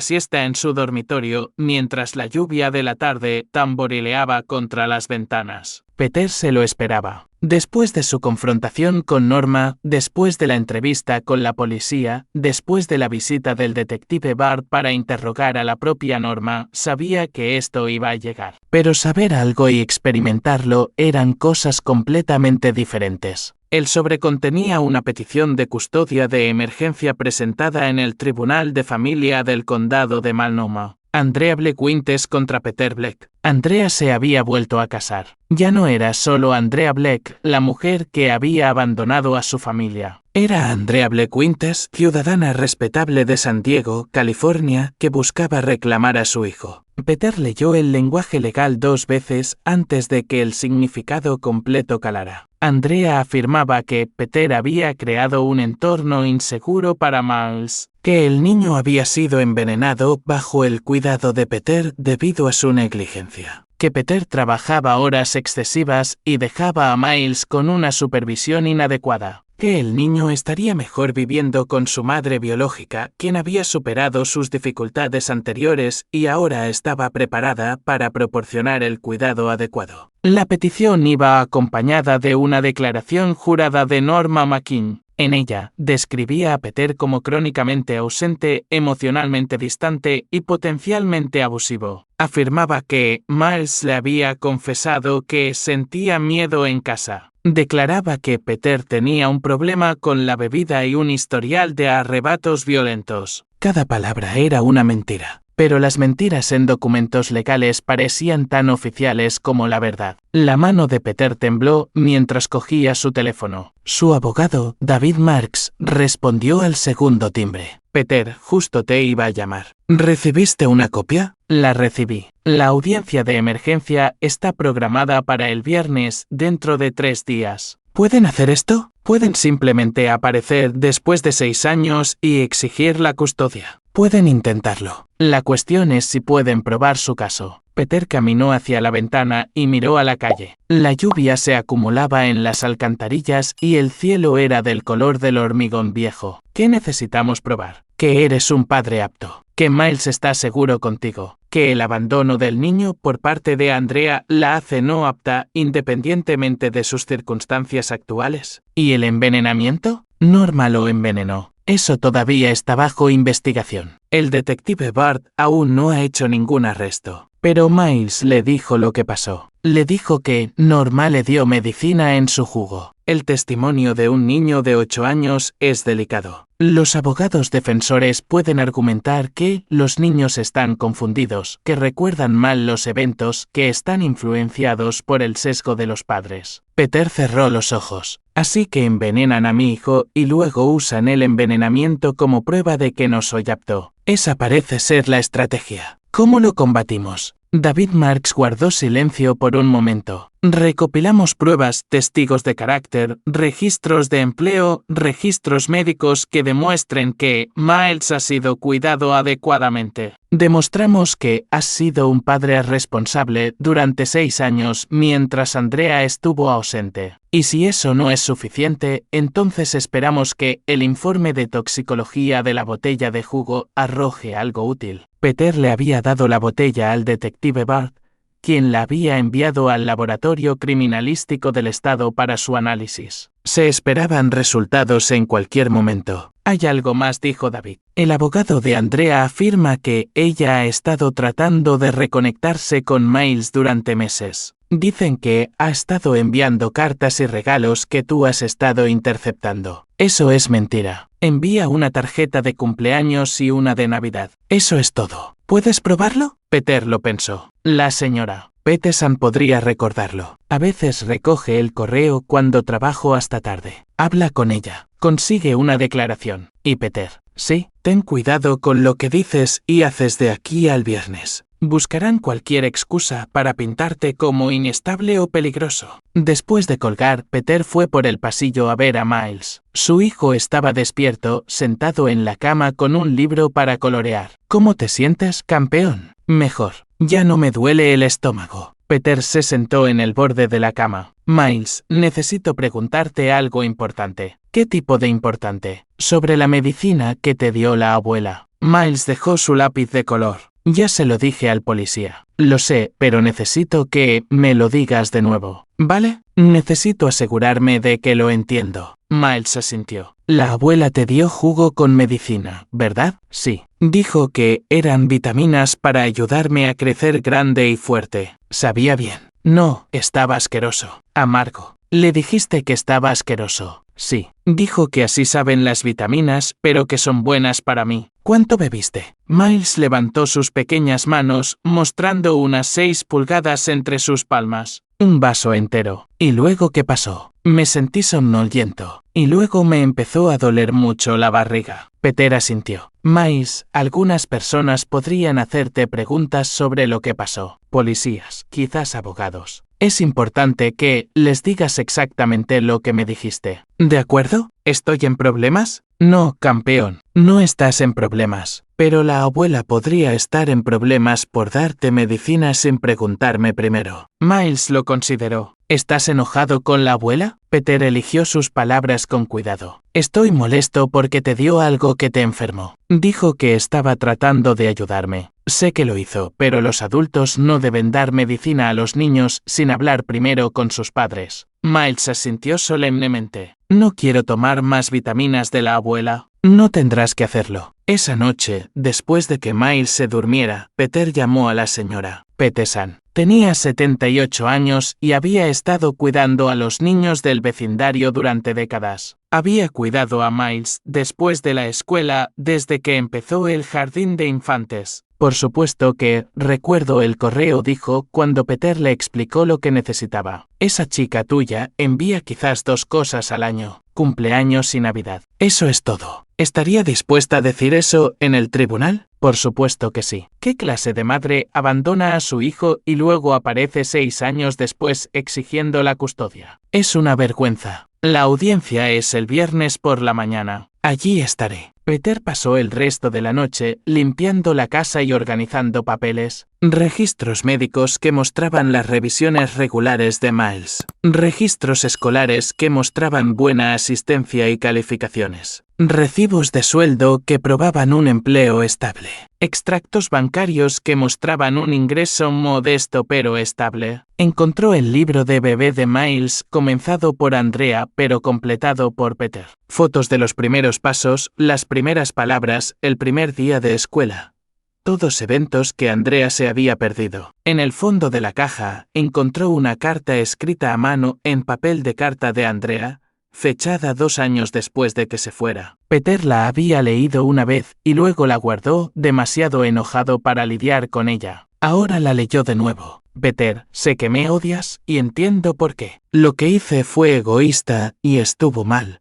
siesta en su dormitorio, mientras la lluvia de la tarde tamborileaba contra las ventanas. Peter se lo esperaba. Después de su confrontación con Norma, después de la entrevista con la policía, después de la visita del detective Bart para interrogar a la propia Norma, sabía que esto iba a llegar. Pero saber algo y experimentarlo eran cosas completamente diferentes. El sobre contenía una petición de custodia de emergencia presentada en el Tribunal de Familia del Condado de Multnomah. Andrea Black Winters contra Peter Black. Andrea se había vuelto a casar. Ya no era solo Andrea Black, la mujer que había abandonado a su familia. Era Andrea Black Winters, ciudadana respetable de San Diego, California, que buscaba reclamar a su hijo. Peter leyó el lenguaje legal 2 veces antes de que el significado completo calara. Andrea afirmaba que Peter había creado un entorno inseguro para Miles, que el niño había sido envenenado bajo el cuidado de Peter debido a su negligencia, que Peter trabajaba horas excesivas y dejaba a Miles con una supervisión inadecuada, que el niño estaría mejor viviendo con su madre biológica, quien había superado sus dificultades anteriores y ahora estaba preparada para proporcionar el cuidado adecuado. La petición iba acompañada de una declaración jurada de Norma McKean. En ella, describía a Peter como crónicamente ausente, emocionalmente distante y potencialmente abusivo. Afirmaba que Miles le había confesado que sentía miedo en casa. Declaraba que Peter tenía un problema con la bebida y un historial de arrebatos violentos. Cada palabra era una mentira. Pero las mentiras en documentos legales parecían tan oficiales como la verdad. La mano de Peter tembló mientras cogía su teléfono. Su abogado, David Marks, respondió al segundo timbre. Peter, justo te iba a llamar. ¿Recibiste una copia? La recibí. La audiencia de emergencia está programada para el viernes, dentro de 3 días. ¿Pueden hacer esto? Pueden simplemente aparecer después de 6 años y exigir la custodia. Pueden intentarlo. La cuestión es si pueden probar su caso. Peter caminó hacia la ventana y miró a la calle. La lluvia se acumulaba en las alcantarillas y el cielo era del color del hormigón viejo. ¿Qué necesitamos probar? Que eres un padre apto. Que Miles está seguro contigo. Que el abandono del niño por parte de Andrea la hace no apta independientemente de sus circunstancias actuales. ¿Y el envenenamiento? Norma lo envenenó. Eso todavía está bajo investigación. El detective Bart aún no ha hecho ningún arresto. Pero Miles le dijo lo que pasó. Le dijo que Norma le dio medicina en su jugo. El testimonio de un niño de 8 años es delicado. Los abogados defensores pueden argumentar que los niños están confundidos, que recuerdan mal los eventos, que están influenciados por el sesgo de los padres. Peter cerró los ojos. Así que envenenan a mi hijo y luego usan el envenenamiento como prueba de que no soy apto. Esa parece ser la estrategia. ¿Cómo lo combatimos? David Marks guardó silencio por un momento. Recopilamos pruebas, testigos de carácter, registros de empleo, registros médicos que demuestren que Miles ha sido cuidado adecuadamente. Demostramos que has sido un padre responsable durante 6 años mientras Andrea estuvo ausente. Y si eso no es suficiente, entonces esperamos que el informe de toxicología de la botella de jugo arroje algo útil. Peter le había dado la botella al detective Bart, quien la había enviado al laboratorio criminalístico del estado para su análisis. Se esperaban resultados en cualquier momento. Hay algo más, dijo David. El abogado de Andrea afirma que ella ha estado tratando de reconectarse con Miles durante meses. Dicen que ha estado enviando cartas y regalos que tú has estado interceptando. Eso es mentira. Envía una tarjeta de cumpleaños y una de Navidad. Eso es todo. ¿Puedes probarlo? Peter lo pensó. La señora Peterson podría recordarlo. A veces recoge el correo cuando trabajo hasta tarde. Habla con ella. Consigue una declaración. Y Peter, sí, ten cuidado con lo que dices y haces de aquí al viernes. Buscarán cualquier excusa para pintarte como inestable o peligroso. Después de colgar, Peter fue por el pasillo a ver a Miles. Su hijo estaba despierto, sentado en la cama con un libro para colorear. ¿Cómo te sientes, campeón? Mejor. Ya no me duele el estómago. Peter se sentó en el borde de la cama. Miles, necesito preguntarte algo importante. ¿Qué tipo de importante? Sobre la medicina que te dio la abuela. Miles dejó su lápiz de color. Ya se lo dije al policía. Lo sé, pero necesito que me lo digas de nuevo. ¿Vale? Necesito asegurarme de que lo entiendo. Miles asintió. La abuela te dio jugo con medicina, ¿verdad? Sí. Dijo que eran vitaminas para ayudarme a crecer grande y fuerte. Sabía bien. No, estaba asqueroso. Amargo. Le dijiste que estaba asqueroso. Sí. Dijo que así saben las vitaminas, pero que son buenas para mí. ¿Cuánto bebiste? Miles levantó sus pequeñas manos, mostrando unas 6 pulgadas entre sus palmas. Un vaso entero. ¿Y luego qué pasó? Me sentí somnoliento. Y luego me empezó a doler mucho la barriga. Peter asintió. Miles, algunas personas podrían hacerte preguntas sobre lo que pasó. Policías, quizás abogados. Es importante que les digas exactamente lo que me dijiste. ¿De acuerdo? ¿Estoy en problemas? No, campeón. No estás en problemas. Pero la abuela podría estar en problemas por darte medicina sin preguntarme primero. Miles lo consideró. ¿Estás enojado con la abuela? Peter eligió sus palabras con cuidado. Estoy molesto porque te dio algo que te enfermó. Dijo que estaba tratando de ayudarme. Sé que lo hizo, pero los adultos no deben dar medicina a los niños sin hablar primero con sus padres. Miles asintió solemnemente. No quiero tomar más vitaminas de la abuela. No tendrás que hacerlo. Esa noche, después de que Miles se durmiera, Peter llamó a la señora Peterson. Tenía 78 años y había estado cuidando a los niños del vecindario durante décadas. Había cuidado a Miles después de la escuela desde que empezó el jardín de infantes. Por supuesto que, recuerdo el correo dijo cuando Peter le explicó lo que necesitaba. Esa chica tuya envía quizás 2 cosas al año, cumpleaños y Navidad. Eso es todo. ¿Estaría dispuesta a decir eso en el tribunal? Por supuesto que sí. ¿Qué clase de madre abandona a su hijo y luego aparece 6 años después exigiendo la custodia? Es una vergüenza. La audiencia es el viernes por la mañana. Allí estaré. Peter pasó el resto de la noche limpiando la casa y organizando papeles, registros médicos que mostraban las revisiones regulares de Miles, registros escolares que mostraban buena asistencia y calificaciones, recibos de sueldo que probaban un empleo estable, extractos bancarios que mostraban un ingreso modesto pero estable. Encontró el libro de bebé de Miles comenzado por Andrea pero completado por Peter. Fotos de los primeros pasos, las primeras palabras, el primer día de escuela. Todos eventos que Andrea se había perdido. En el fondo de la caja, encontró una carta escrita a mano en papel de carta de Andrea, fechada 2 años después de que se fuera. Peter la había leído una vez y luego la guardó, demasiado enojado para lidiar con ella. Ahora la leyó de nuevo. Peter, sé que me odias y entiendo por qué. Lo que hice fue egoísta y estuvo mal.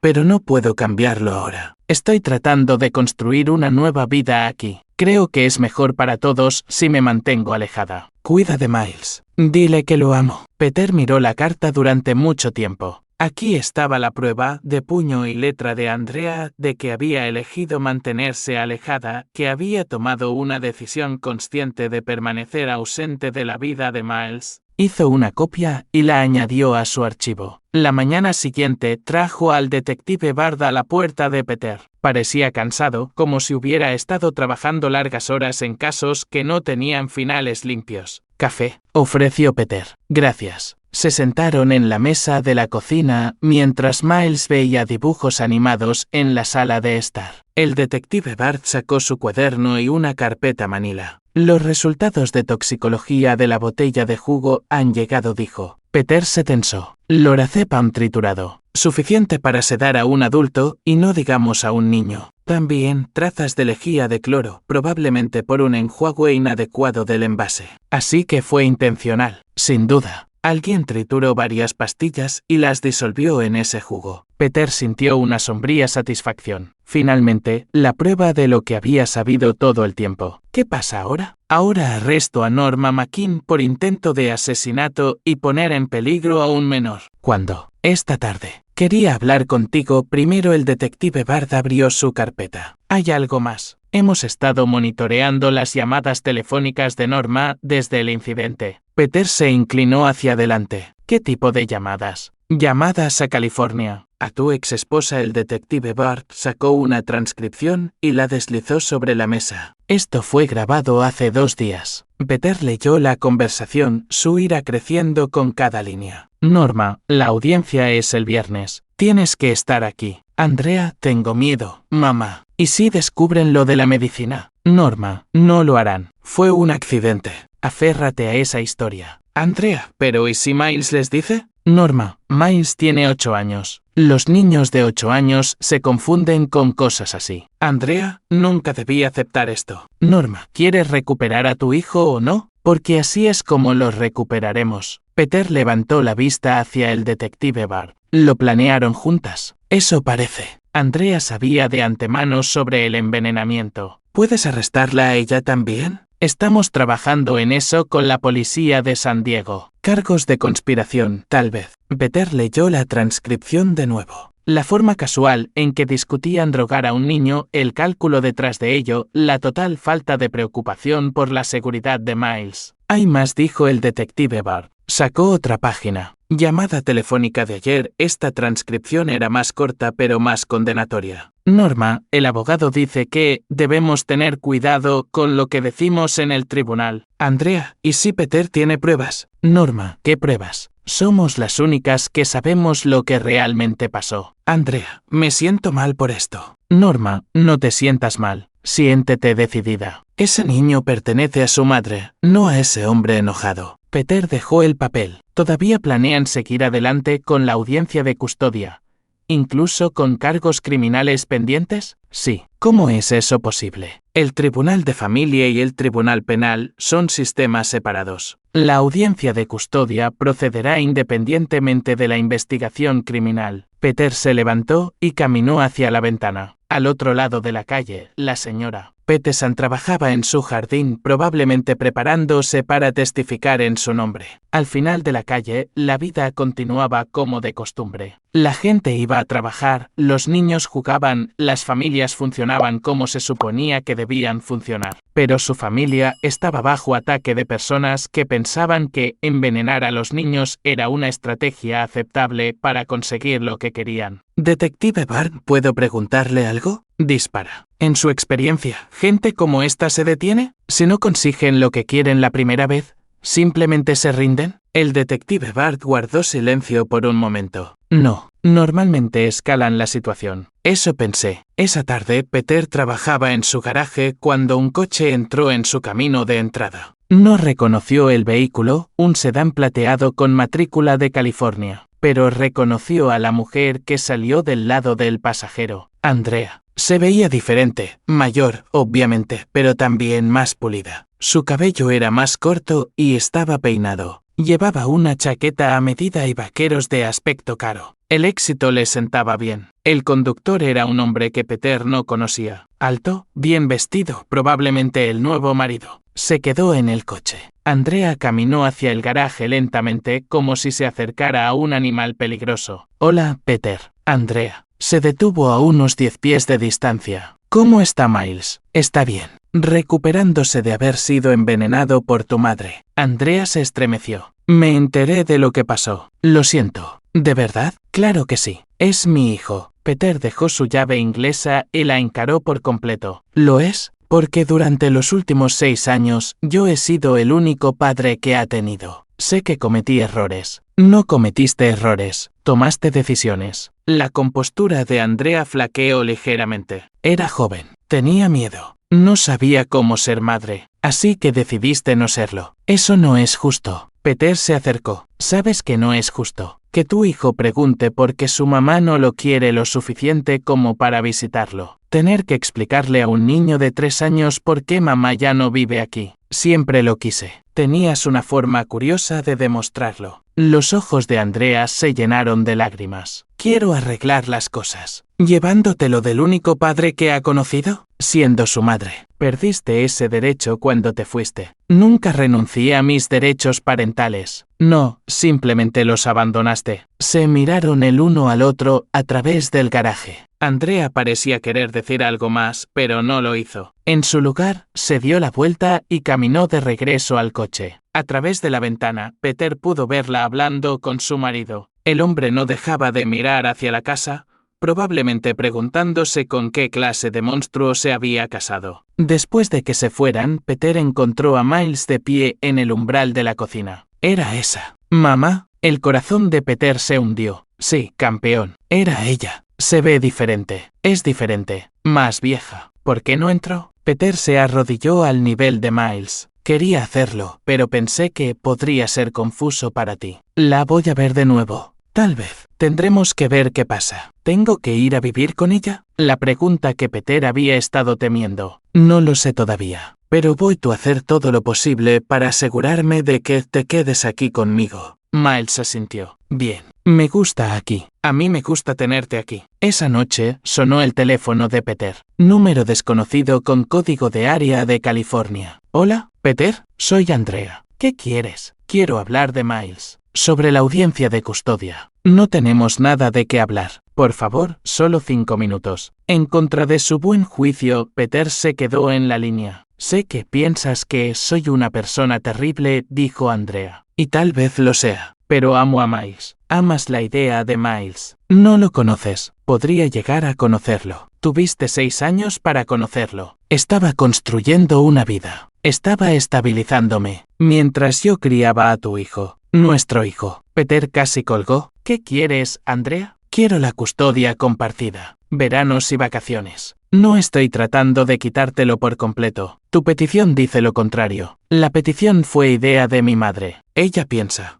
Pero no puedo cambiarlo ahora. Estoy tratando de construir una nueva vida aquí. Creo que es mejor para todos si me mantengo alejada. Cuida de Miles. Dile que lo amo. Peter miró la carta durante mucho tiempo. Aquí estaba la prueba, de puño y letra de Andrea, de que había elegido mantenerse alejada, que había tomado una decisión consciente de permanecer ausente de la vida de Miles. Hizo una copia y la añadió a su archivo. La mañana siguiente trajo al detective Bard a la puerta de Peter. Parecía cansado, como si hubiera estado trabajando largas horas en casos que no tenían finales limpios. Café, ofreció Peter. Gracias. Se sentaron en la mesa de la cocina mientras Miles veía dibujos animados en la sala de estar. El detective Bard sacó su cuaderno y una carpeta manila. Los resultados de toxicología de la botella de jugo han llegado, dijo. Peter se tensó. Lorazepam triturado. Suficiente para sedar a un adulto y no digamos a un niño. También trazas de lejía de cloro, probablemente por un enjuague inadecuado del envase. Así que fue intencional, sin duda. Alguien trituró varias pastillas y las disolvió en ese jugo. Peter sintió una sombría satisfacción. Finalmente, la prueba de lo que había sabido todo el tiempo. ¿Qué pasa ahora? Ahora arresto a Norma McKean por intento de asesinato y poner en peligro a un menor. ¿Cuándo? Esta tarde. Quería hablar contigo. Primero el detective Bard abrió su carpeta. Hay algo más. Hemos estado monitoreando las llamadas telefónicas de Norma desde el incidente. Peter se inclinó hacia adelante. ¿Qué tipo de llamadas? Llamadas a California. A tu ex esposa. El detective Bard sacó una transcripción y la deslizó sobre la mesa. Esto fue grabado hace 2 días. Peter leyó la conversación, su ira creciendo con cada línea. Norma, la audiencia es el viernes. Tienes que estar aquí. Andrea, tengo miedo. Mamá. ¿Y si descubren lo de la medicina? Norma, no lo harán. Fue un accidente. Aférrate a esa historia. Andrea, ¿pero y si Miles les dice? Norma, Miles tiene 8 años. Los niños de 8 años se confunden con cosas así. Andrea, nunca debí aceptar esto. Norma, ¿quieres recuperar a tu hijo o no? Porque así es como lo recuperaremos. Peter levantó la vista hacia el detective Bard. Lo planearon juntas. Eso parece. Andrea sabía de antemano sobre el envenenamiento. ¿Puedes arrestarla a ella también? Estamos trabajando en eso con la policía de San Diego. Cargos de conspiración, tal vez. Peter leyó la transcripción de nuevo. La forma casual en que discutían drogar a un niño, el cálculo detrás de ello, la total falta de preocupación por la seguridad de Miles. Hay más, dijo el detective Bard. Sacó otra página. Llamada telefónica de ayer. Esta transcripción era más corta pero más condenatoria. Norma, el abogado dice que debemos tener cuidado con lo que decimos en el tribunal. Andrea, ¿y si Peter tiene pruebas? Norma, ¿qué pruebas? Somos las únicas que sabemos lo que realmente pasó. Andrea, me siento mal por esto. Norma, no te sientas mal. Siéntete decidida. Ese niño pertenece a su madre, no a ese hombre enojado. Peter dejó el papel. ¿Todavía planean seguir adelante con la audiencia de custodia? ¿Incluso con cargos criminales pendientes? Sí. ¿Cómo es eso posible? El Tribunal de Familia y el Tribunal Penal son sistemas separados. La audiencia de custodia procederá independientemente de la investigación criminal. Peter se levantó y caminó hacia la ventana. Al otro lado de la calle, la señora Peterson trabajaba en su jardín, probablemente preparándose para testificar en su nombre. Al final de la calle, la vida continuaba como de costumbre. La gente iba a trabajar, los niños jugaban, las familias funcionaban como se suponía que debían funcionar. Pero su familia estaba bajo ataque de personas que pensaban que envenenar a los niños era una estrategia aceptable para conseguir lo que querían. Detective Bart, ¿puedo preguntarle algo? Dispara. En su experiencia, ¿gente como esta se detiene? Si no consiguen lo que quieren la primera vez, ¿simplemente se rinden? El detective Bart guardó silencio por un momento. No, normalmente escalan la situación. Eso pensé. Esa tarde, Peter trabajaba en su garaje cuando un coche entró en su camino de entrada. No reconoció el vehículo, un sedán plateado con matrícula de California, pero reconoció a la mujer que salió del lado del pasajero, Andrea. Se veía diferente, mayor, obviamente, pero también más pulida. Su cabello era más corto y estaba peinado. Llevaba una chaqueta a medida y vaqueros de aspecto caro. El éxito le sentaba bien. El conductor era un hombre que Peter no conocía. Alto, bien vestido, probablemente el nuevo marido. Se quedó en el coche. Andrea caminó hacia el garaje lentamente, como si se acercara a un animal peligroso. Hola, Peter. Andrea. Se detuvo a unos 10 pies de distancia. ¿Cómo está Miles? Está bien. Recuperándose de haber sido envenenado por tu madre. Andrea se estremeció. Me enteré de lo que pasó. Lo siento. ¿De verdad? Claro que sí. Es mi hijo. Peter dejó su llave inglesa y la encaró por completo. ¿Lo es? Porque durante los últimos 6 años yo he sido el único padre que ha tenido. Sé que cometí errores. No cometiste errores. Tomaste decisiones. La compostura de Andrea flaqueó ligeramente. Era joven. Tenía miedo. No sabía cómo ser madre. Así que decidiste no serlo. Eso no es justo. Peter se acercó. ¿Sabes que no es justo? Que tu hijo pregunte por qué su mamá no lo quiere lo suficiente como para visitarlo. Tener que explicarle a un niño de 3 años por qué mamá ya no vive aquí. Siempre lo quise. Tenías una forma curiosa de demostrarlo. Los ojos de Andrea se llenaron de lágrimas. Quiero arreglar las cosas. ¿Llevándotelo del único padre que ha conocido? Siendo su madre. Perdiste ese derecho cuando te fuiste. Nunca renuncié a mis derechos parentales. No, simplemente los abandonaste. Se miraron el uno al otro a través del garaje. Andrea parecía querer decir algo más, pero no lo hizo. En su lugar, se dio la vuelta y caminó de regreso al coche. A través de la ventana, Peter pudo verla hablando con su marido. El hombre no dejaba de mirar hacia la casa, probablemente preguntándose con qué clase de monstruo se había casado. Después de que se fueran, Peter encontró a Miles de pie en el umbral de la cocina. Era esa. ¿Mamá? El corazón de Peter se hundió. Sí, campeón. Era ella. Se ve diferente. Es diferente. Más vieja. ¿Por qué no entró? Peter se arrodilló al nivel de Miles. Quería hacerlo, pero pensé que podría ser confuso para ti. La voy a ver de nuevo. Tal vez. Tendremos que ver qué pasa. ¿Tengo que ir a vivir con ella? La pregunta que Peter había estado temiendo. No lo sé todavía, pero voy a hacer todo lo posible para asegurarme de que te quedes aquí conmigo. Miles asintió. Bien. Me gusta aquí. A mí me gusta tenerte aquí. Esa noche, sonó el teléfono de Peter. Número desconocido con código de área de California. Hola, Peter, soy Andrea. ¿Qué quieres? Quiero hablar de Miles. Sobre la audiencia de custodia. No tenemos nada de qué hablar. Por favor, solo 5 minutos. En contra de su buen juicio, Peter se quedó en la línea. Sé que piensas que soy una persona terrible, dijo Andrea. Y tal vez lo sea. Pero amo a Miles. Amas la idea de Miles. No lo conoces. Podría llegar a conocerlo. Tuviste 6 años para conocerlo. Estaba construyendo una vida. Estaba estabilizándome. Mientras yo criaba a tu hijo. Nuestro hijo. Peter casi colgó. ¿Qué quieres, Andrea? Quiero la custodia compartida. Veranos y vacaciones. No estoy tratando de quitártelo por completo. Tu petición dice lo contrario. La petición fue idea de mi madre. Ella piensa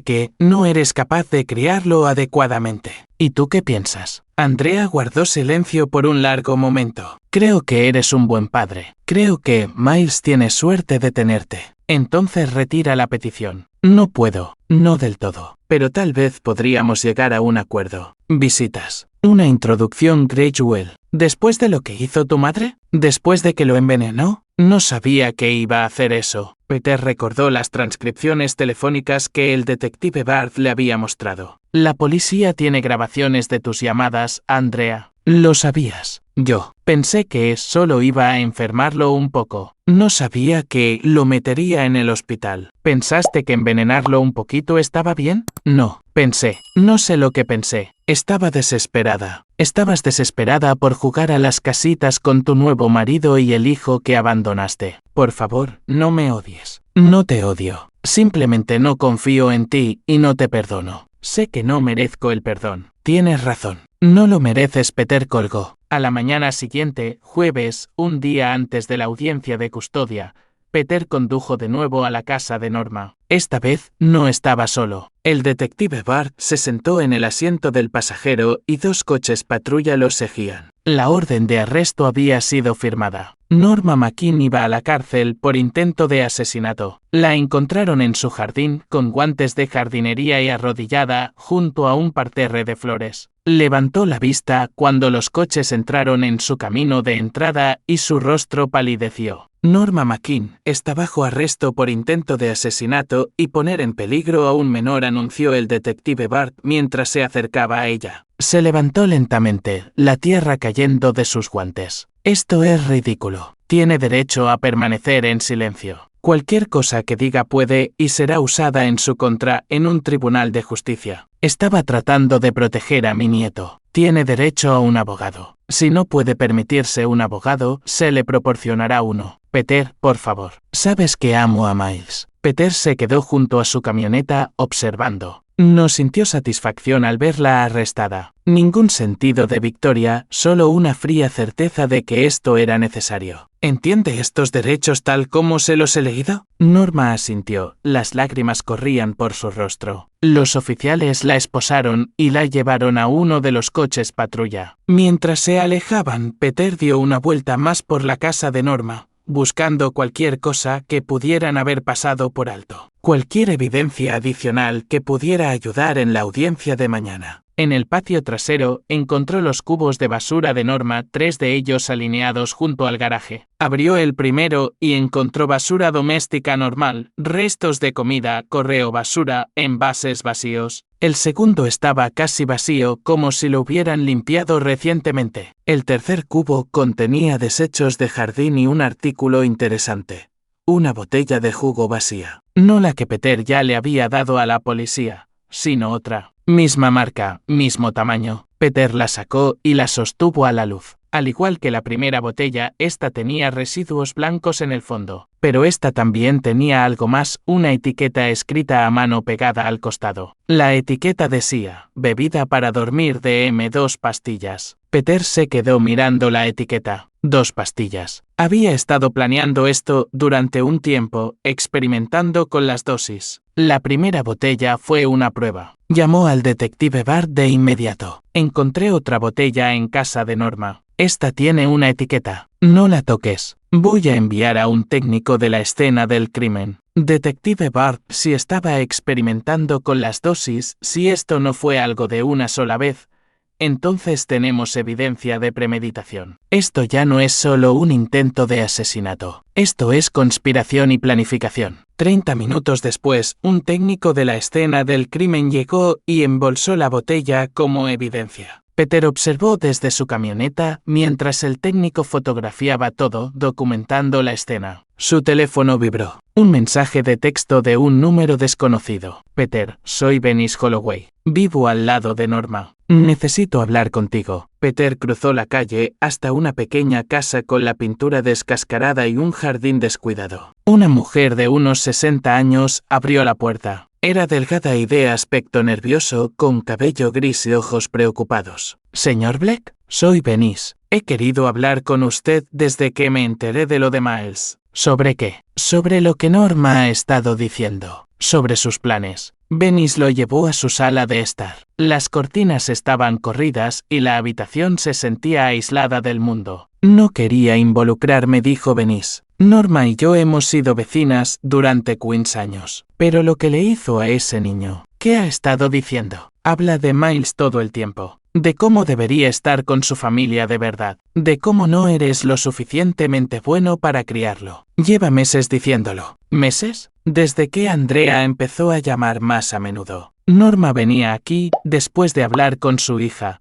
que no eres capaz de criarlo adecuadamente. ¿Y tú qué piensas? Andrea guardó silencio por un largo momento. Creo que eres un buen padre. Creo que Miles tiene suerte de tenerte. Entonces retira la petición. No puedo, no del todo, pero tal vez podríamos llegar a un acuerdo. Visitas. Una introducción gradual. ¿Después de lo que hizo tu madre? ¿Después de que lo envenenó? No sabía que iba a hacer eso. Peter recordó las transcripciones telefónicas que el detective Bart le había mostrado. La policía tiene grabaciones de tus llamadas, Andrea. Lo sabías. Yo pensé que solo iba a enfermarlo un poco. No sabía que lo metería en el hospital. ¿Pensaste que envenenarlo un poquito estaba bien? No, pensé. No sé lo que pensé. Estaba desesperada. Estabas desesperada por jugar a las casitas con tu nuevo marido y el hijo que abandonaste. Por favor, no me odies. No te odio. Simplemente no confío en ti y no te perdono. Sé que no merezco el perdón. Tienes razón. No lo mereces, Peter colgó. A la mañana siguiente, jueves, un día antes de la audiencia de custodia, Peter condujo de nuevo a la casa de Norma. Esta vez, no estaba solo. El detective Bart se sentó en el asiento del pasajero y 2 coches patrulla lo seguían. La orden de arresto había sido firmada. Norma McKean iba a la cárcel por intento de asesinato. La encontraron en su jardín con guantes de jardinería y arrodillada junto a un parterre de flores. Levantó la vista cuando los coches entraron en su camino de entrada y su rostro palideció. Norma McKean está bajo arresto por intento de asesinato y poner en peligro a un menor, anunció el detective Bart mientras se acercaba a ella. Se levantó lentamente, la tierra cayendo de sus guantes. Esto es ridículo. Tiene derecho a permanecer en silencio. Cualquier cosa que diga puede y será usada en su contra en un tribunal de justicia. Estaba tratando de proteger a mi nieto. Tiene derecho a un abogado. Si no puede permitirse un abogado, se le proporcionará uno. Peter, por favor. Sabes que amo a Miles. Peter se quedó junto a su camioneta, observando. No sintió satisfacción al verla arrestada. Ningún sentido de victoria, solo una fría certeza de que esto era necesario. ¿Entiende estos derechos tal como se los he leído? Norma asintió. Las lágrimas corrían por su rostro. Los oficiales la esposaron y la llevaron a uno de los coches patrulla. Mientras se alejaban, Peter dio una vuelta más por la casa de Norma, buscando cualquier cosa que pudieran haber pasado por alto. Cualquier evidencia adicional que pudiera ayudar en la audiencia de mañana. En el patio trasero, encontró los cubos de basura de Norma, 3 de ellos alineados junto al garaje. Abrió el primero y encontró basura doméstica normal, restos de comida, correo basura, envases vacíos. El segundo estaba casi vacío, como si lo hubieran limpiado recientemente. El tercer cubo contenía desechos de jardín y un artículo interesante. Una botella de jugo vacía. No la que Peter ya le había dado a la policía, sino otra. Misma marca, mismo tamaño. Peter la sacó y la sostuvo a la luz. Al igual que la primera botella, esta tenía residuos blancos en el fondo. Pero esta también tenía algo más, una etiqueta escrita a mano pegada al costado. La etiqueta decía, bebida para dormir de M2 pastillas. Peter se quedó mirando la etiqueta. 2 pastillas. Había estado planeando esto durante un tiempo, experimentando con las dosis. La primera botella fue una prueba. Llamó al detective Bart de inmediato. Encontré otra botella en casa de Norma. Esta tiene una etiqueta. No la toques. Voy a enviar a un técnico de la escena del crimen. Detective Bart, si estaba experimentando con las dosis, si esto no fue algo de una sola vez, entonces tenemos evidencia de premeditación. Esto ya no es solo un intento de asesinato. Esto es conspiración y planificación. 30 minutos después, un técnico de la escena del crimen llegó y embolsó la botella como evidencia. Peter observó desde su camioneta mientras el técnico fotografiaba todo, documentando la escena. Su teléfono vibró. Un mensaje de texto de un número desconocido. Peter, soy Venice Holloway. Vivo al lado de Norma. Necesito hablar contigo. Peter cruzó la calle hasta una pequeña casa con la pintura descascarada y un jardín descuidado. Una mujer de unos 60 años abrió la puerta. Era delgada y de aspecto nervioso, con cabello gris y ojos preocupados. Señor Black, soy Venice. He querido hablar con usted desde que me enteré de lo de Miles. ¿Sobre qué? Sobre lo que Norma ha estado diciendo. Sobre sus planes. Venice lo llevó a su sala de estar. Las cortinas estaban corridas y la habitación se sentía aislada del mundo. No quería involucrarme, dijo Venice. Norma y yo hemos sido vecinas durante 15 años. Pero lo que le hizo a ese niño, ¿qué ha estado diciendo? Habla de Miles todo el tiempo. De cómo debería estar con su familia de verdad. De cómo no eres lo suficientemente bueno para criarlo. Lleva meses diciéndolo. ¿Meses? Desde que Andrea empezó a llamar más a menudo. Norma venía aquí después de hablar con su hija,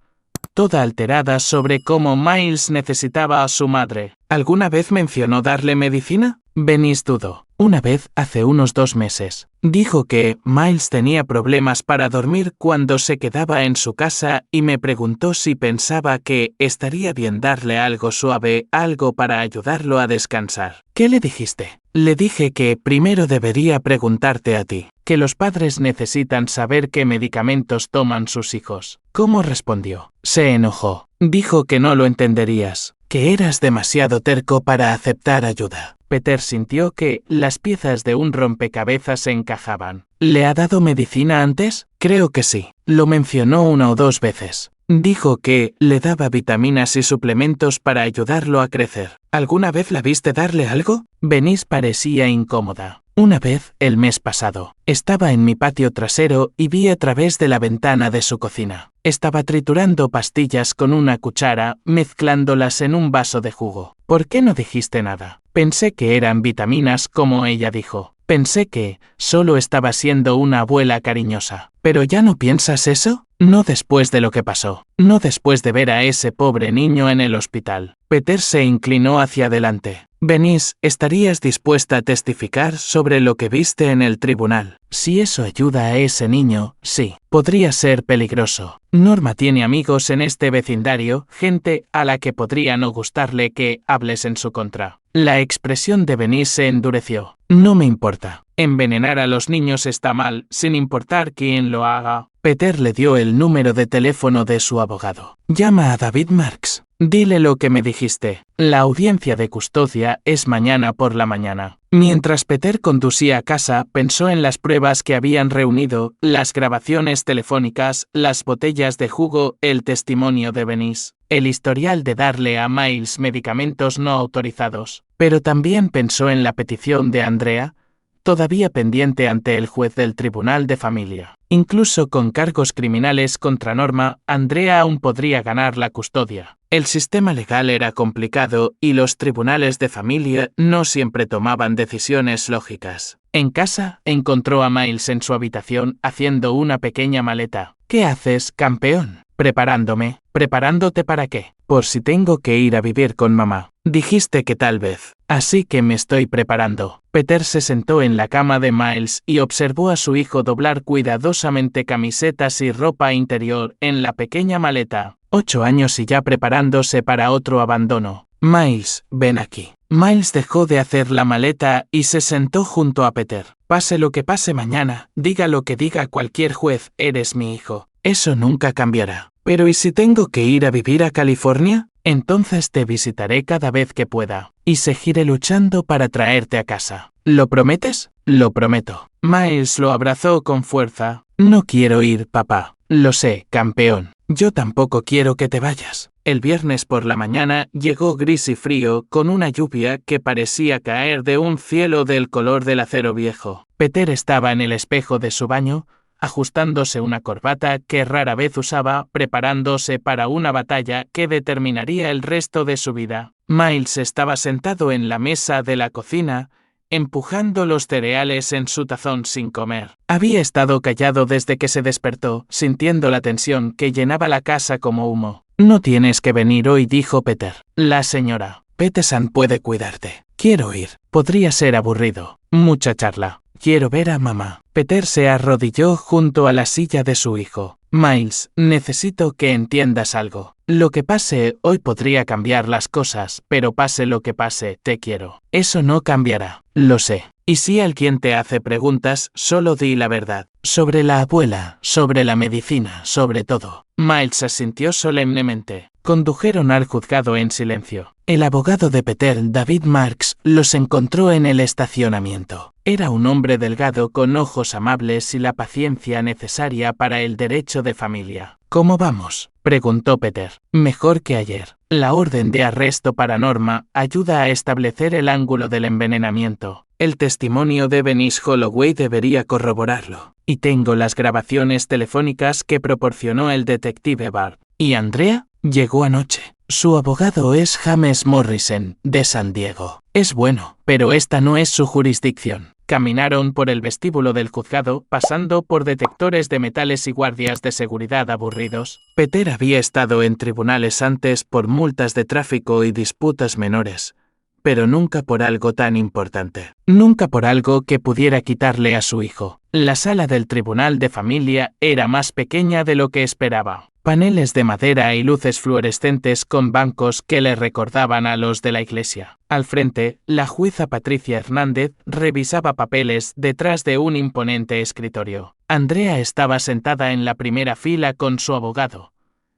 toda alterada sobre cómo Miles necesitaba a su madre. ¿Alguna vez mencionó darle medicina? Venice dudó. Una vez, hace unos 2 meses. Dijo que Miles tenía problemas para dormir cuando se quedaba en su casa y me preguntó si pensaba que estaría bien darle algo suave, algo para ayudarlo a descansar. ¿Qué le dijiste? Le dije que primero debería preguntarte a ti, que los padres necesitan saber qué medicamentos toman sus hijos. ¿Cómo respondió? Se enojó. Dijo que no lo entenderías, que eras demasiado terco para aceptar ayuda. Peter sintió que las piezas de un rompecabezas se encajaban. ¿Le ha dado medicina antes? Creo que sí. Lo mencionó 1 o 2 veces. Dijo que le daba vitaminas y suplementos para ayudarlo a crecer. ¿Alguna vez la viste darle algo? Venice parecía incómoda. Una vez, el mes pasado, estaba en mi patio trasero y vi a través de la ventana de su cocina. Estaba triturando pastillas con una cuchara, mezclándolas en un vaso de jugo. ¿Por qué no dijiste nada? Pensé que eran vitaminas, como ella dijo. Pensé que solo estaba siendo una abuela cariñosa. ¿Pero ya no piensas eso? No después de lo que pasó. No después de ver a ese pobre niño en el hospital. Peter se inclinó hacia adelante. Venice, ¿estarías dispuesta a testificar sobre lo que viste en el tribunal? Si eso ayuda a ese niño, sí. Podría ser peligroso. Norma tiene amigos en este vecindario, gente a la que podría no gustarle que hables en su contra. La expresión de Venice se endureció. No me importa. Envenenar a los niños está mal, sin importar quién lo haga. Peter le dio el número de teléfono de su abogado. Llama a David Marks. Dile lo que me dijiste. La audiencia de custodia es mañana por la mañana. Mientras Peter conducía a casa, pensó en las pruebas que habían reunido, las grabaciones telefónicas, las botellas de jugo, el testimonio de Venice, el historial de darle a Miles medicamentos no autorizados. Pero también pensó en la petición de Andrea, todavía pendiente ante el juez del Tribunal de Familia. Incluso con cargos criminales contra Norma, Andrea aún podría ganar la custodia. El sistema legal era complicado y los tribunales de familia no siempre tomaban decisiones lógicas. En casa, encontró a Miles en su habitación haciendo una pequeña maleta. ¿Qué haces, campeón? Preparándome. ¿Preparándote para qué? Por si tengo que ir a vivir con mamá. Dijiste que tal vez. Así que me estoy preparando. Peter se sentó en la cama de Miles y observó a su hijo doblar cuidadosamente camisetas y ropa interior en la pequeña maleta. 8 años y ya preparándose para otro abandono. Miles, ven aquí. Miles dejó de hacer la maleta y se sentó junto a Peter. Pase lo que pase mañana, diga lo que diga cualquier juez, eres mi hijo. Eso nunca cambiará. Pero ¿y si tengo que ir a vivir a California? Entonces te visitaré cada vez que pueda, y seguiré luchando para traerte a casa. ¿Lo prometes? Lo prometo. Miles lo abrazó con fuerza. No quiero ir, papá. Lo sé, campeón. Yo tampoco quiero que te vayas. El viernes por la mañana llegó gris y frío, con una lluvia que parecía caer de un cielo del color del acero viejo. Peter estaba en el espejo de su baño, ajustándose una corbata que rara vez usaba, preparándose para una batalla que determinaría el resto de su vida. Miles estaba sentado en la mesa de la cocina, empujando los cereales en su tazón sin comer. Había estado callado desde que se despertó, sintiendo la tensión que llenaba la casa como humo. No tienes que venir hoy, dijo Peter. La señora Peterson puede cuidarte. Quiero ir. Podría ser aburrido. Mucha charla. Quiero ver a mamá. Peter se arrodilló junto a la silla de su hijo. Miles, necesito que entiendas algo. Lo que pase hoy podría cambiar las cosas, pero pase lo que pase, te quiero. Eso no cambiará. Lo sé. Y si alguien te hace preguntas, solo di la verdad. Sobre la abuela, sobre la medicina, sobre todo. Miles asintió solemnemente. Condujeron al juzgado en silencio. El abogado de Peter, David Marks, los encontró en el estacionamiento. Era un hombre delgado con ojos amables y la paciencia necesaria para el derecho de familia. ¿Cómo vamos?, preguntó Peter. Mejor que ayer. La orden de arresto para Norma ayuda a establecer el ángulo del envenenamiento. El testimonio de Venice Holloway debería corroborarlo. Y tengo las grabaciones telefónicas que proporcionó el detective Barb. ¿Y Andrea? Llegó anoche. Su abogado es James Morrison, de San Diego. Es bueno, pero esta no es su jurisdicción. Caminaron por el vestíbulo del juzgado, pasando por detectores de metales y guardias de seguridad aburridos. Peter había estado en tribunales antes por multas de tráfico y disputas menores, pero nunca por algo tan importante. Nunca por algo que pudiera quitarle a su hijo. La sala del tribunal de familia era más pequeña de lo que esperaba. Paneles de madera y luces fluorescentes con bancos que le recordaban a los de la iglesia. Al frente, la jueza Patricia Hernández revisaba papeles detrás de un imponente escritorio. Andrea estaba sentada en la primera fila con su abogado,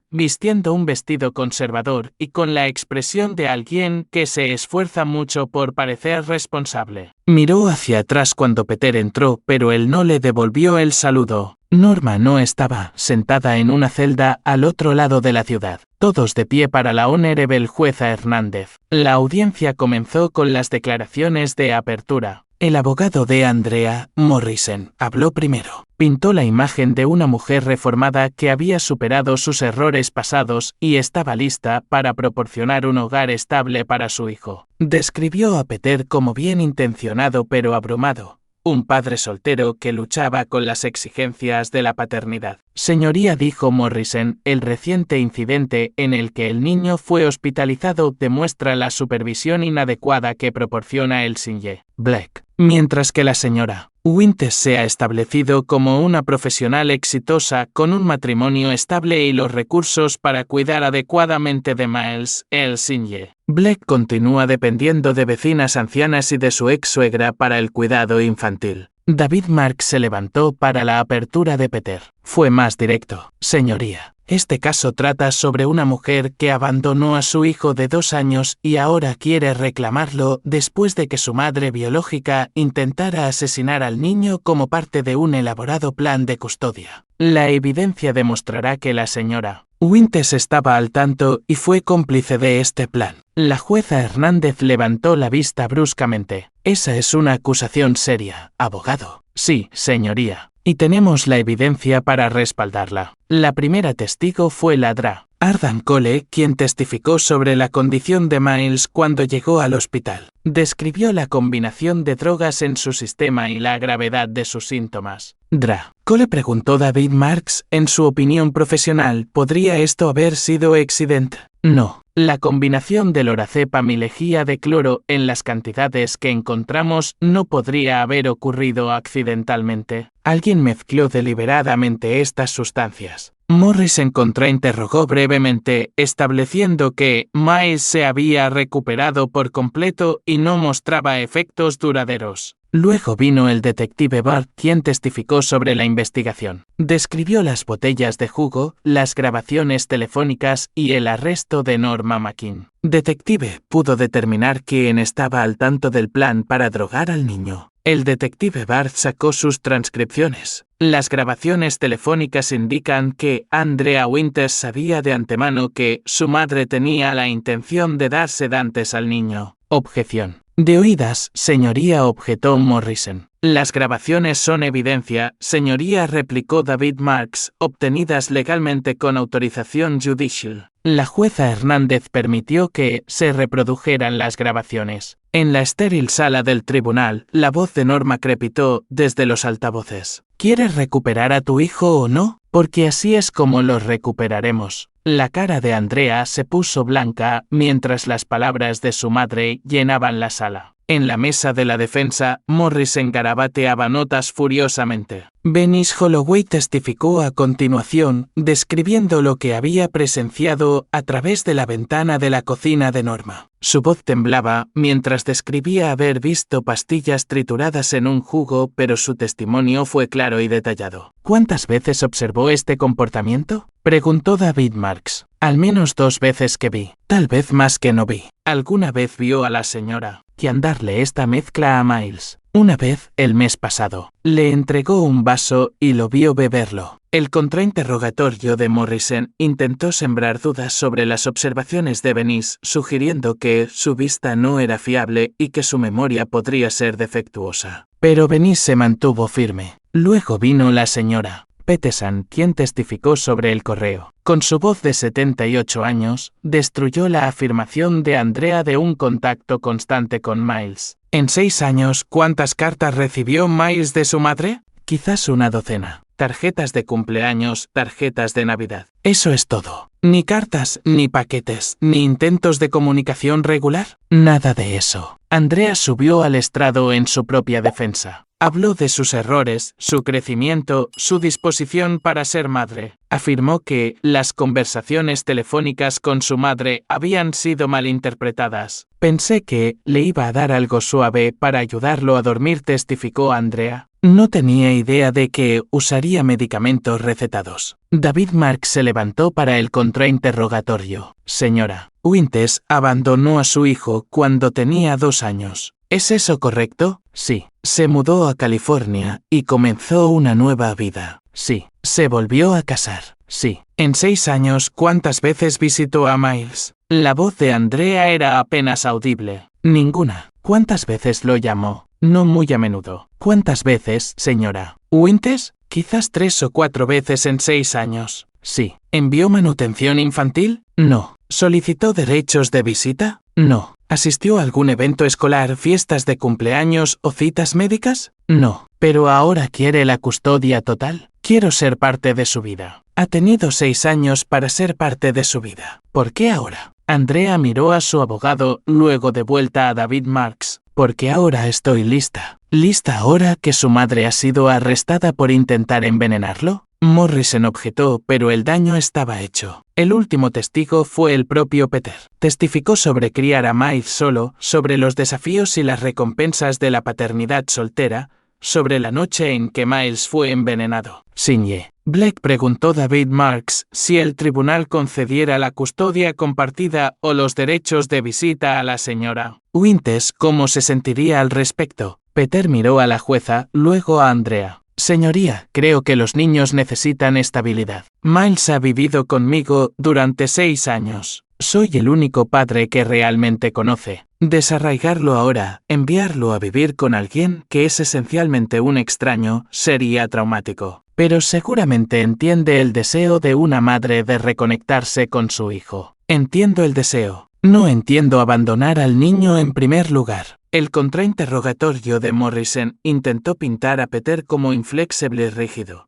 vistiendo un vestido conservador y con la expresión de alguien que se esfuerza mucho por parecer responsable. Miró hacia atrás cuando Peter entró, pero él no le devolvió el saludo. Norma no estaba sentada en una celda al otro lado de la ciudad. Todos de pie para la honorable jueza Hernández. La audiencia comenzó con las declaraciones de apertura. El abogado de Andrea, Morrison, habló primero. Pintó la imagen de una mujer reformada que había superado sus errores pasados y estaba lista para proporcionar un hogar estable para su hijo. Describió a Peter como bien intencionado pero abrumado. Un padre soltero que luchaba con las exigencias de la paternidad. Señoría, dijo Morrison, el reciente incidente en el que el niño fue hospitalizado demuestra la supervisión inadecuada que proporciona el Singe Black. Mientras que la señora Winters se ha establecido como una profesional exitosa con un matrimonio estable y los recursos para cuidar adecuadamente de Miles, el Singe Black continúa dependiendo de vecinas ancianas y de su ex-suegra para el cuidado infantil. David Marks se levantó para la apertura de Peter. Fue más directo. Señoría, este caso trata sobre una mujer que abandonó a su hijo de 2 años y ahora quiere reclamarlo después de que su madre biológica intentara asesinar al niño como parte de un elaborado plan de custodia. La evidencia demostrará que la señora Winters estaba al tanto y fue cómplice de este plan. La jueza Hernández levantó la vista bruscamente. Esa es una acusación seria, abogado. Sí, señoría. Y tenemos la evidencia para respaldarla. La primera testigo fue la Dra. Ardan Cole, quien testificó sobre la condición de Miles cuando llegó al hospital. Describió la combinación de drogas en su sistema y la gravedad de sus síntomas. Dra. Cole, preguntó David Marks, en su opinión profesional, ¿podría esto haber sido accidente? No. La combinación de lorazepam y lejía de cloro en las cantidades que encontramos no podría haber ocurrido accidentalmente. Alguien mezcló deliberadamente estas sustancias. Morrison contrainterrogó brevemente, estableciendo que Miles se había recuperado por completo y no mostraba efectos duraderos. Luego vino el detective Bart, quien testificó sobre la investigación. Describió las botellas de jugo, las grabaciones telefónicas y el arresto de Norma McKean. Detective pudo determinar quién estaba al tanto del plan para drogar al niño. El detective Bart sacó sus transcripciones. Las grabaciones telefónicas indican que Andrea Winters sabía de antemano que su madre tenía la intención de dar sedantes al niño. Objeción. De oídas, señoría, objetó Morrison. Las grabaciones son evidencia, señoría, replicó David Marks, obtenidas legalmente con autorización judicial. La jueza Hernández permitió que se reprodujeran las grabaciones. En la estéril sala del tribunal, la voz de Norma crepitó desde los altavoces. ¿Quieres recuperar a tu hijo o no? porque así es como los recuperaremos. La cara de Andrea se puso blanca mientras las palabras de su madre llenaban la sala. En la mesa de la defensa, Morrison garabateaba notas furiosamente. Venice Holloway testificó a continuación, describiendo lo que había presenciado a través de la ventana de la cocina de Norma. Su voz temblaba mientras describía haber visto pastillas trituradas en un jugo, pero su testimonio fue claro y detallado. ¿Cuántas veces observó este comportamiento?, preguntó David Marks. Al menos 2 veces que vi. Tal vez más que no vi. ¿Alguna vez vio a la señora Kian darle esta mezcla a Miles? Una vez, el mes pasado, le entregó un vaso y lo vio beberlo. El contrainterrogatorio de Morrison intentó sembrar dudas sobre las observaciones de Venice, sugiriendo que su vista no era fiable y que su memoria podría ser defectuosa. Pero Venice se mantuvo firme. Luego vino la señora Peterson, quien testificó sobre el correo. Con su voz de 78 años, destruyó la afirmación de Andrea de un contacto constante con Miles. En 6 años, ¿cuántas cartas recibió Miles de su madre? Quizás una docena. Tarjetas de cumpleaños, tarjetas de Navidad. Eso es todo. Ni cartas, ni paquetes, ni intentos de comunicación regular. Nada de eso. Andrea subió al estrado en su propia defensa. Habló de sus errores, su crecimiento, su disposición para ser madre. Afirmó que las conversaciones telefónicas con su madre habían sido malinterpretadas. Pensé que le iba a dar algo suave para ayudarlo a dormir, testificó Andrea. No tenía idea de que usaría medicamentos recetados. David Marks se levantó para el contrainterrogatorio. Señora Winters abandonó a su hijo cuando tenía 2 años. ¿Es eso correcto? Sí. Se mudó a California y comenzó una nueva vida. Sí. Se volvió a casar. Sí. En 6 años, ¿cuántas veces visitó a Miles? La voz de Andrea era apenas audible. Ninguna. ¿Cuántas veces lo llamó? No muy a menudo. ¿Cuántas veces, señora Winters? Quizás 3 o 4 veces en 6 años. Sí. ¿Envió manutención infantil? No. ¿Solicitó derechos de visita? No. ¿Asistió a algún evento escolar, fiestas de cumpleaños o citas médicas? No. ¿Pero ahora quiere la custodia total? Quiero ser parte de su vida. Ha tenido 6 años para ser parte de su vida. ¿Por qué ahora? Andrea miró a su abogado, luego de vuelta a David Marks. Porque ahora estoy lista. ¿Lista ahora que su madre ha sido arrestada por intentar envenenarlo? Morrison objetó, pero el daño estaba hecho. El último testigo fue el propio Peter. Testificó sobre criar a Miles solo, sobre los desafíos y las recompensas de la paternidad soltera, sobre la noche en que Miles fue envenenado. Signe. Blake preguntó David Marks si el tribunal concediera la custodia compartida o los derechos de visita a la señora Winters, ¿cómo se sentiría al respecto? Peter miró a la jueza, luego a Andrea. Señoría, creo que los niños necesitan estabilidad. Miles ha vivido conmigo durante 6 años. Soy el único padre que realmente conoce. Desarraigarlo ahora, enviarlo a vivir con alguien que es esencialmente un extraño, sería traumático. Pero seguramente entiende el deseo de una madre de reconectarse con su hijo. Entiendo el deseo. No entiendo abandonar al niño en primer lugar. El contrainterrogatorio de Morrison intentó pintar a Peter como inflexible y rígido.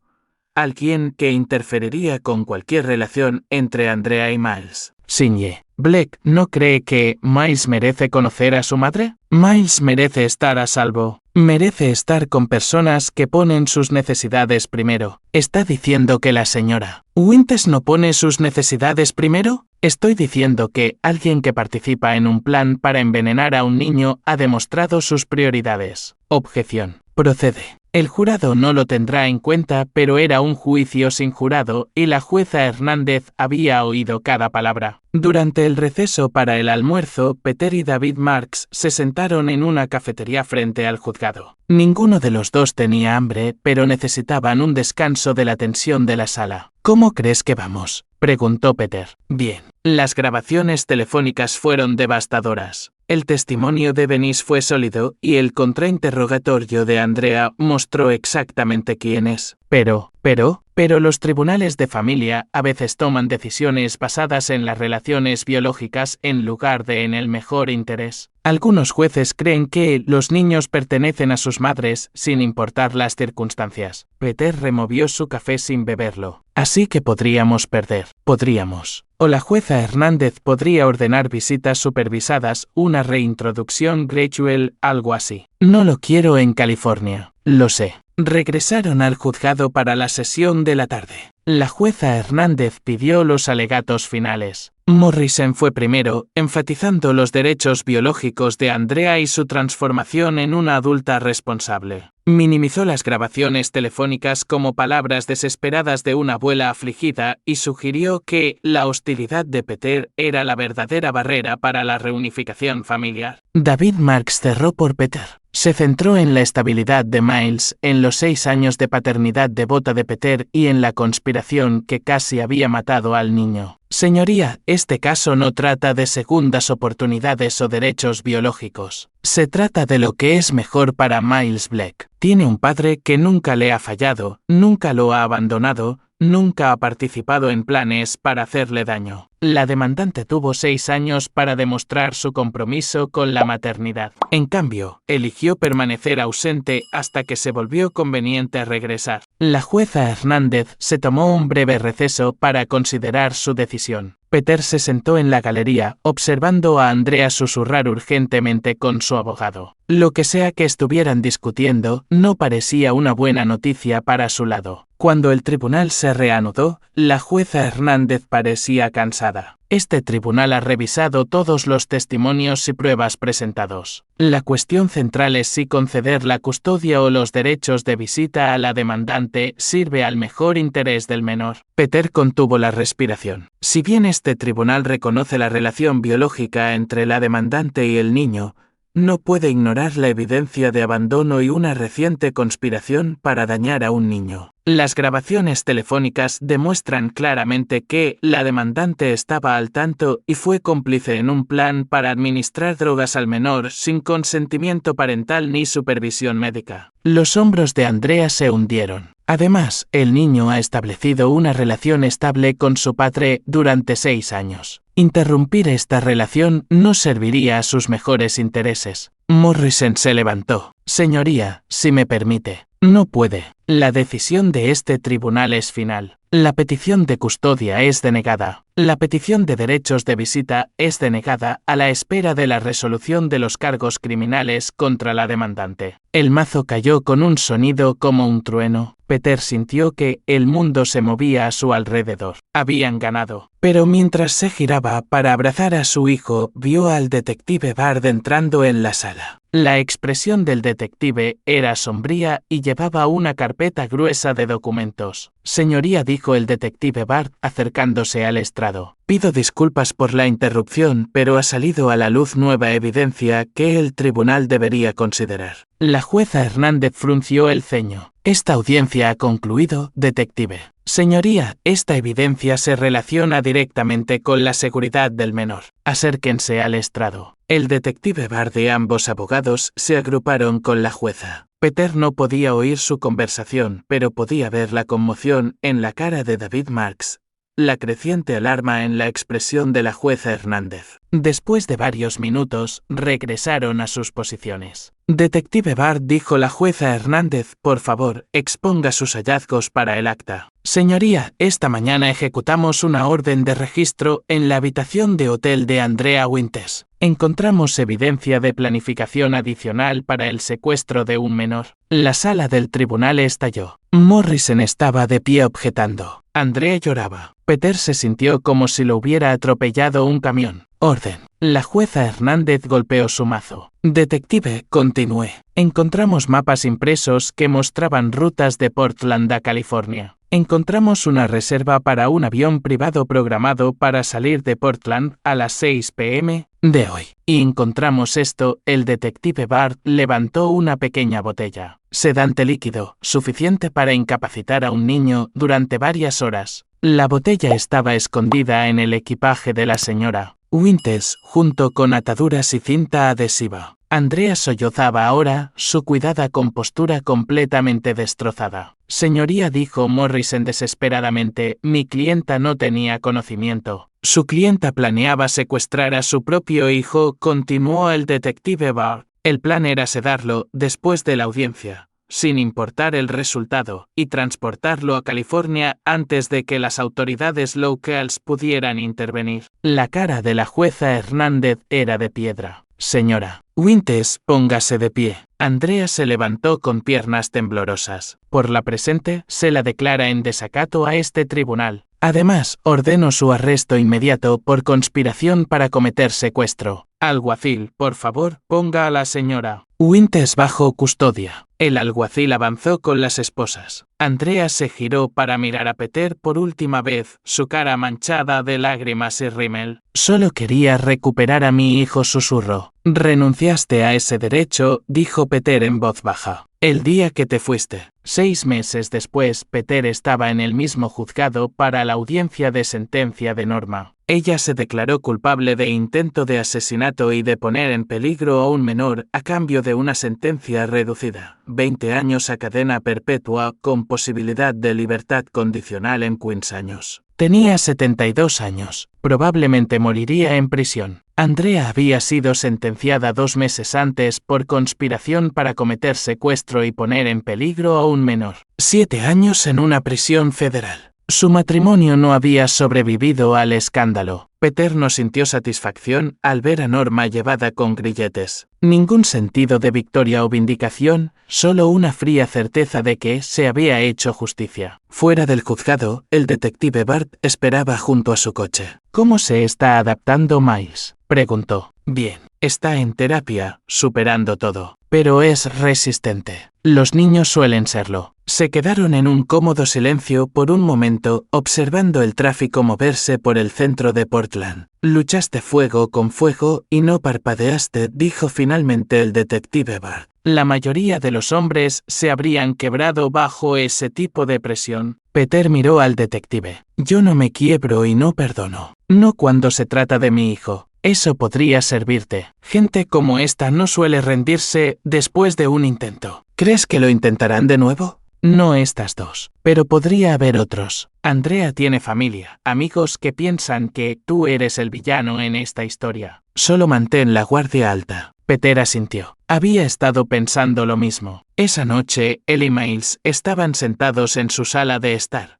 Alguien que interferiría con cualquier relación entre Andrea y Miles. Signe. Blake, ¿no cree que Miles merece conocer a su madre? Miles merece estar a salvo. Merece estar con personas que ponen sus necesidades primero. ¿Está diciendo que la señora Winters no pone sus necesidades primero? Estoy diciendo que alguien que participa en un plan para envenenar a un niño ha demostrado sus prioridades. Objeción. Procede. El jurado no lo tendrá en cuenta, pero era un juicio sin jurado y la jueza Hernández había oído cada palabra. Durante el receso para el almuerzo, Peter y David Marks se sentaron en una cafetería frente al juzgado. Ninguno de los dos tenía hambre, pero necesitaban un descanso de la tensión de la sala. ¿Cómo crees que vamos?, preguntó Peter. Bien. Las grabaciones telefónicas fueron devastadoras. El testimonio de Venice fue sólido y el contrainterrogatorio de Andrea mostró exactamente quién es. Pero los tribunales de familia a veces toman decisiones basadas en las relaciones biológicas en lugar de en el mejor interés. Algunos jueces creen que los niños pertenecen a sus madres sin importar las circunstancias. Peter removió su café sin beberlo. Así que podríamos perder. Podríamos. O la jueza Hernández podría ordenar visitas supervisadas, una reintroducción gradual, algo así. No lo quiero en California. Lo sé. Regresaron al juzgado para la sesión de la tarde. La jueza Hernández pidió los alegatos finales. Morrison fue primero, enfatizando los derechos biológicos de Andrea y su transformación en una adulta responsable. Minimizó las grabaciones telefónicas como palabras desesperadas de una abuela afligida y sugirió que la hostilidad de Peter era la verdadera barrera para la reunificación familiar. David Marks cerró por Peter. Se centró en la estabilidad de Miles, en los 6 años de paternidad devota de Peter y en la conspiración que casi había matado al niño. Señoría, este caso no trata de segundas oportunidades o derechos biológicos. Se trata de lo que es mejor para Miles Black. Tiene un padre que nunca le ha fallado, nunca lo ha abandonado, nunca ha participado en planes para hacerle daño. La demandante tuvo 6 años para demostrar su compromiso con la maternidad. En cambio, eligió permanecer ausente hasta que se volvió conveniente regresar. La jueza Hernández se tomó un breve receso para considerar su decisión. Peter se sentó en la galería, observando a Andrea susurrar urgentemente con su abogado. Lo que sea que estuvieran discutiendo, no parecía una buena noticia para su lado. Cuando el tribunal se reanudó, la jueza Hernández parecía cansada. Este tribunal ha revisado todos los testimonios y pruebas presentados. La cuestión central es si conceder la custodia o los derechos de visita a la demandante sirve al mejor interés del menor. Peter contuvo la respiración. Si bien este tribunal reconoce la relación biológica entre la demandante y el niño, no puede ignorar la evidencia de abandono y una reciente conspiración para dañar a un niño. Las grabaciones telefónicas demuestran claramente que la demandante estaba al tanto y fue cómplice en un plan para administrar drogas al menor sin consentimiento parental ni supervisión médica. Los hombros de Andrea se hundieron. Además, el niño ha establecido una relación estable con su padre durante 6 años. Interrumpir esta relación no serviría a sus mejores intereses. Morrison se levantó. Señoría, si me permite. No puede. La decisión de este tribunal es final. La petición de custodia es denegada. La petición de derechos de visita es denegada a la espera de la resolución de los cargos criminales contra la demandante. El mazo cayó con un sonido como un trueno. Peter sintió que el mundo se movía a su alrededor. Habían ganado. Pero mientras se giraba para abrazar a su hijo, vio al detective Bard entrando en la sala. La expresión del detective era sombría y llevaba una carpeta gruesa de documentos. Señoría, dijo el detective Bard, acercándose al estrado. Pido disculpas por la interrupción, pero ha salido a la luz nueva evidencia que el tribunal debería considerar. La jueza Hernández frunció el ceño. Esta audiencia ha concluido, detective. Señoría, esta evidencia se relaciona directamente con la seguridad del menor. Acérquense al estrado. El detective Bard y ambos abogados se agruparon con la jueza. Peter no podía oír su conversación, pero podía ver la conmoción en la cara de David Marks, la creciente alarma en la expresión de la jueza Hernández. Después de varios minutos, regresaron a sus posiciones. Detective Bard, dijo la jueza Hernández, por favor, exponga sus hallazgos para el acta. Señoría, esta mañana ejecutamos una orden de registro en la habitación de hotel de Andrea Winters. Encontramos evidencia de planificación adicional para el secuestro de un menor. La sala del tribunal estalló. Morrison estaba de pie objetando. Andrea lloraba. Peter se sintió como si lo hubiera atropellado un camión. Orden. La jueza Hernández golpeó su mazo. Detective, continué. Encontramos mapas impresos que mostraban rutas de Portland a California. Encontramos una reserva para un avión privado programado para salir de Portland a las 6 p.m. de hoy. Y encontramos esto, el detective Bard levantó una pequeña botella. Sedante líquido, suficiente para incapacitar a un niño durante varias horas. La botella estaba escondida en el equipaje de la señora Winters, junto con ataduras y cinta adhesiva. Andrea sollozaba ahora, su cuidada compostura completamente destrozada. Señoría, dijo Morrison desesperadamente, mi clienta no tenía conocimiento. Su clienta planeaba secuestrar a su propio hijo, continuó el detective Bart. El plan era sedarlo después de la audiencia, sin importar el resultado, y transportarlo a California antes de que las autoridades locales pudieran intervenir. La cara de la jueza Hernández era de piedra. Señora Winters, póngase de pie. Andrea se levantó con piernas temblorosas. Por la presente, se la declara en desacato a este tribunal. Además, ordeno su arresto inmediato por conspiración para cometer secuestro. Alguacil, por favor, ponga a la señora Winters bajo custodia. El alguacil avanzó con las esposas. Andrea se giró para mirar a Peter por última vez, su cara manchada de lágrimas y rímel. Solo quería recuperar a mi hijo, susurró. Renunciaste a ese derecho, dijo Peter en voz baja. El día que te fuiste. 6 meses después, Peter estaba en el mismo juzgado para la audiencia de sentencia de Norma. Ella se declaró culpable de intento de asesinato y de poner en peligro a un menor a cambio de una sentencia reducida. 20 años a cadena perpetua con posibilidad de libertad condicional en 15 años. Tenía 72 años. Probablemente moriría en prisión. Andrea había sido sentenciada 2 meses antes por conspiración para cometer secuestro y poner en peligro a un menor. 7 años en una prisión federal. Su matrimonio no había sobrevivido al escándalo. Peter no sintió satisfacción al ver a Norma llevada con grilletes. Ningún sentido de victoria o vindicación, solo una fría certeza de que se había hecho justicia. Fuera del juzgado, el detective Bart esperaba junto a su coche. ¿Cómo se está adaptando Miles?, preguntó. Bien, está en terapia, superando todo, pero es resistente. Los niños suelen serlo. Se quedaron en un cómodo silencio por un momento, observando el tráfico moverse por el centro de Portland. Luchaste fuego con fuego y no parpadeaste, dijo finalmente el detective Bart. La mayoría de los hombres se habrían quebrado bajo ese tipo de presión. Peter miró al detective. Yo no me quiebro y no perdono. No cuando se trata de mi hijo. Eso podría servirte. Gente como esta no suele rendirse después de un intento. ¿Crees que lo intentarán de nuevo? No estas dos, pero podría haber otros. Andrea tiene familia, amigos que piensan que tú eres el villano en esta historia. Solo mantén la guardia alta. Peter asintió. Había estado pensando lo mismo. Esa noche, él y Miles estaban sentados en su sala de estar,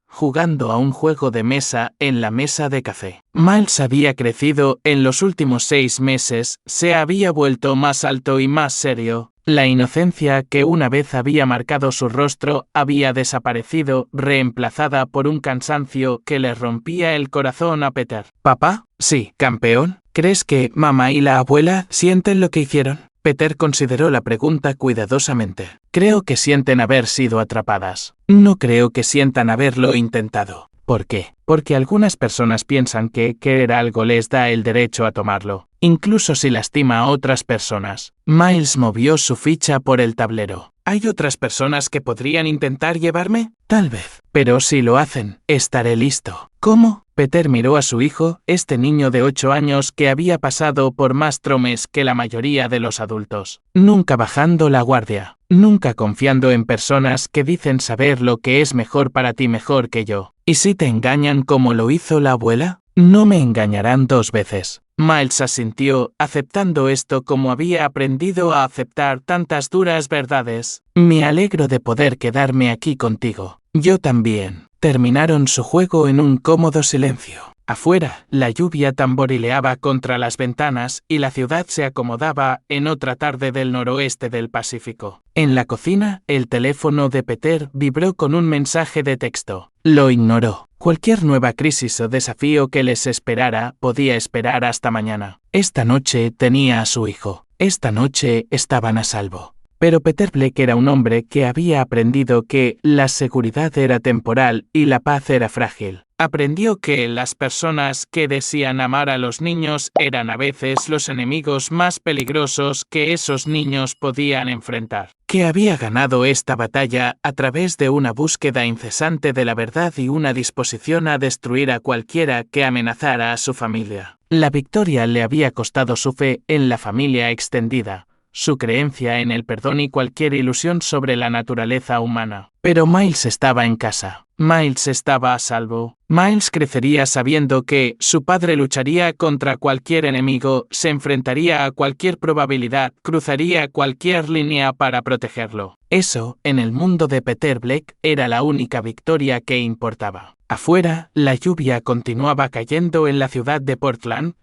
jugando a un juego de mesa en la mesa de café. Miles había crecido en los últimos 6 meses, se había vuelto más alto y más serio. La inocencia que una vez había marcado su rostro había desaparecido, reemplazada por un cansancio que le rompía el corazón a Peter. ¿Papá? Sí, campeón. ¿Crees que mamá y la abuela sienten lo que hicieron? Peter consideró la pregunta cuidadosamente. Creo que sienten haber sido atrapadas. No creo que sientan haberlo intentado. ¿Por qué? Porque algunas personas piensan que querer algo les da el derecho a tomarlo, incluso si lastima a otras personas. Miles movió su ficha por el tablero. ¿Hay otras personas que podrían intentar llevarme? Tal vez. Pero si lo hacen, estaré listo. ¿Cómo? Peter miró a su hijo, este niño de 8 años que había pasado por más traumas que la mayoría de los adultos. Nunca bajando la guardia. Nunca confiando en personas que dicen saber lo que es mejor para ti mejor que yo. ¿Y si te engañan como lo hizo la abuela? No me engañarán 2 veces. Miles asintió, aceptando esto como había aprendido a aceptar tantas duras verdades. Me alegro de poder quedarme aquí contigo. Yo también. Terminaron su juego en un cómodo silencio. Afuera, la lluvia tamborileaba contra las ventanas y la ciudad se acomodaba en otra tarde del noroeste del Pacífico. En la cocina, el teléfono de Peter vibró con un mensaje de texto. Lo ignoró. Cualquier nueva crisis o desafío que les esperara podía esperar hasta mañana. Esta noche tenía a su hijo. Esta noche estaban a salvo. Pero Peter Bleek era un hombre que había aprendido que la seguridad era temporal y la paz era frágil. Aprendió que las personas que decían amar a los niños eran a veces los enemigos más peligrosos que esos niños podían enfrentar. Que había ganado esta batalla a través de una búsqueda incesante de la verdad y una disposición a destruir a cualquiera que amenazara a su familia. La victoria le había costado su fe en la familia extendida, su creencia en el perdón y cualquier ilusión sobre la naturaleza humana. Pero Miles estaba en casa. Miles estaba a salvo. Miles crecería sabiendo que su padre lucharía contra cualquier enemigo, se enfrentaría a cualquier probabilidad, cruzaría cualquier línea para protegerlo. Eso, en el mundo de Peter Black, era la única victoria que importaba. Afuera, la lluvia continuaba cayendo en la ciudad de Portland,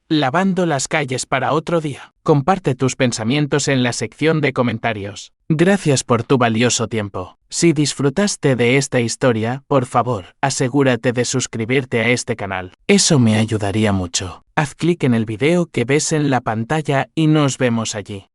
lavando las calles para otro día. Comparte tus pensamientos en la sección de comentarios. Gracias por tu valioso tiempo. Si disfrutaste de esta historia, por favor, asegúrate de suscribirte a este canal. Eso me ayudaría mucho. Haz clic en el video que ves en la pantalla y nos vemos allí.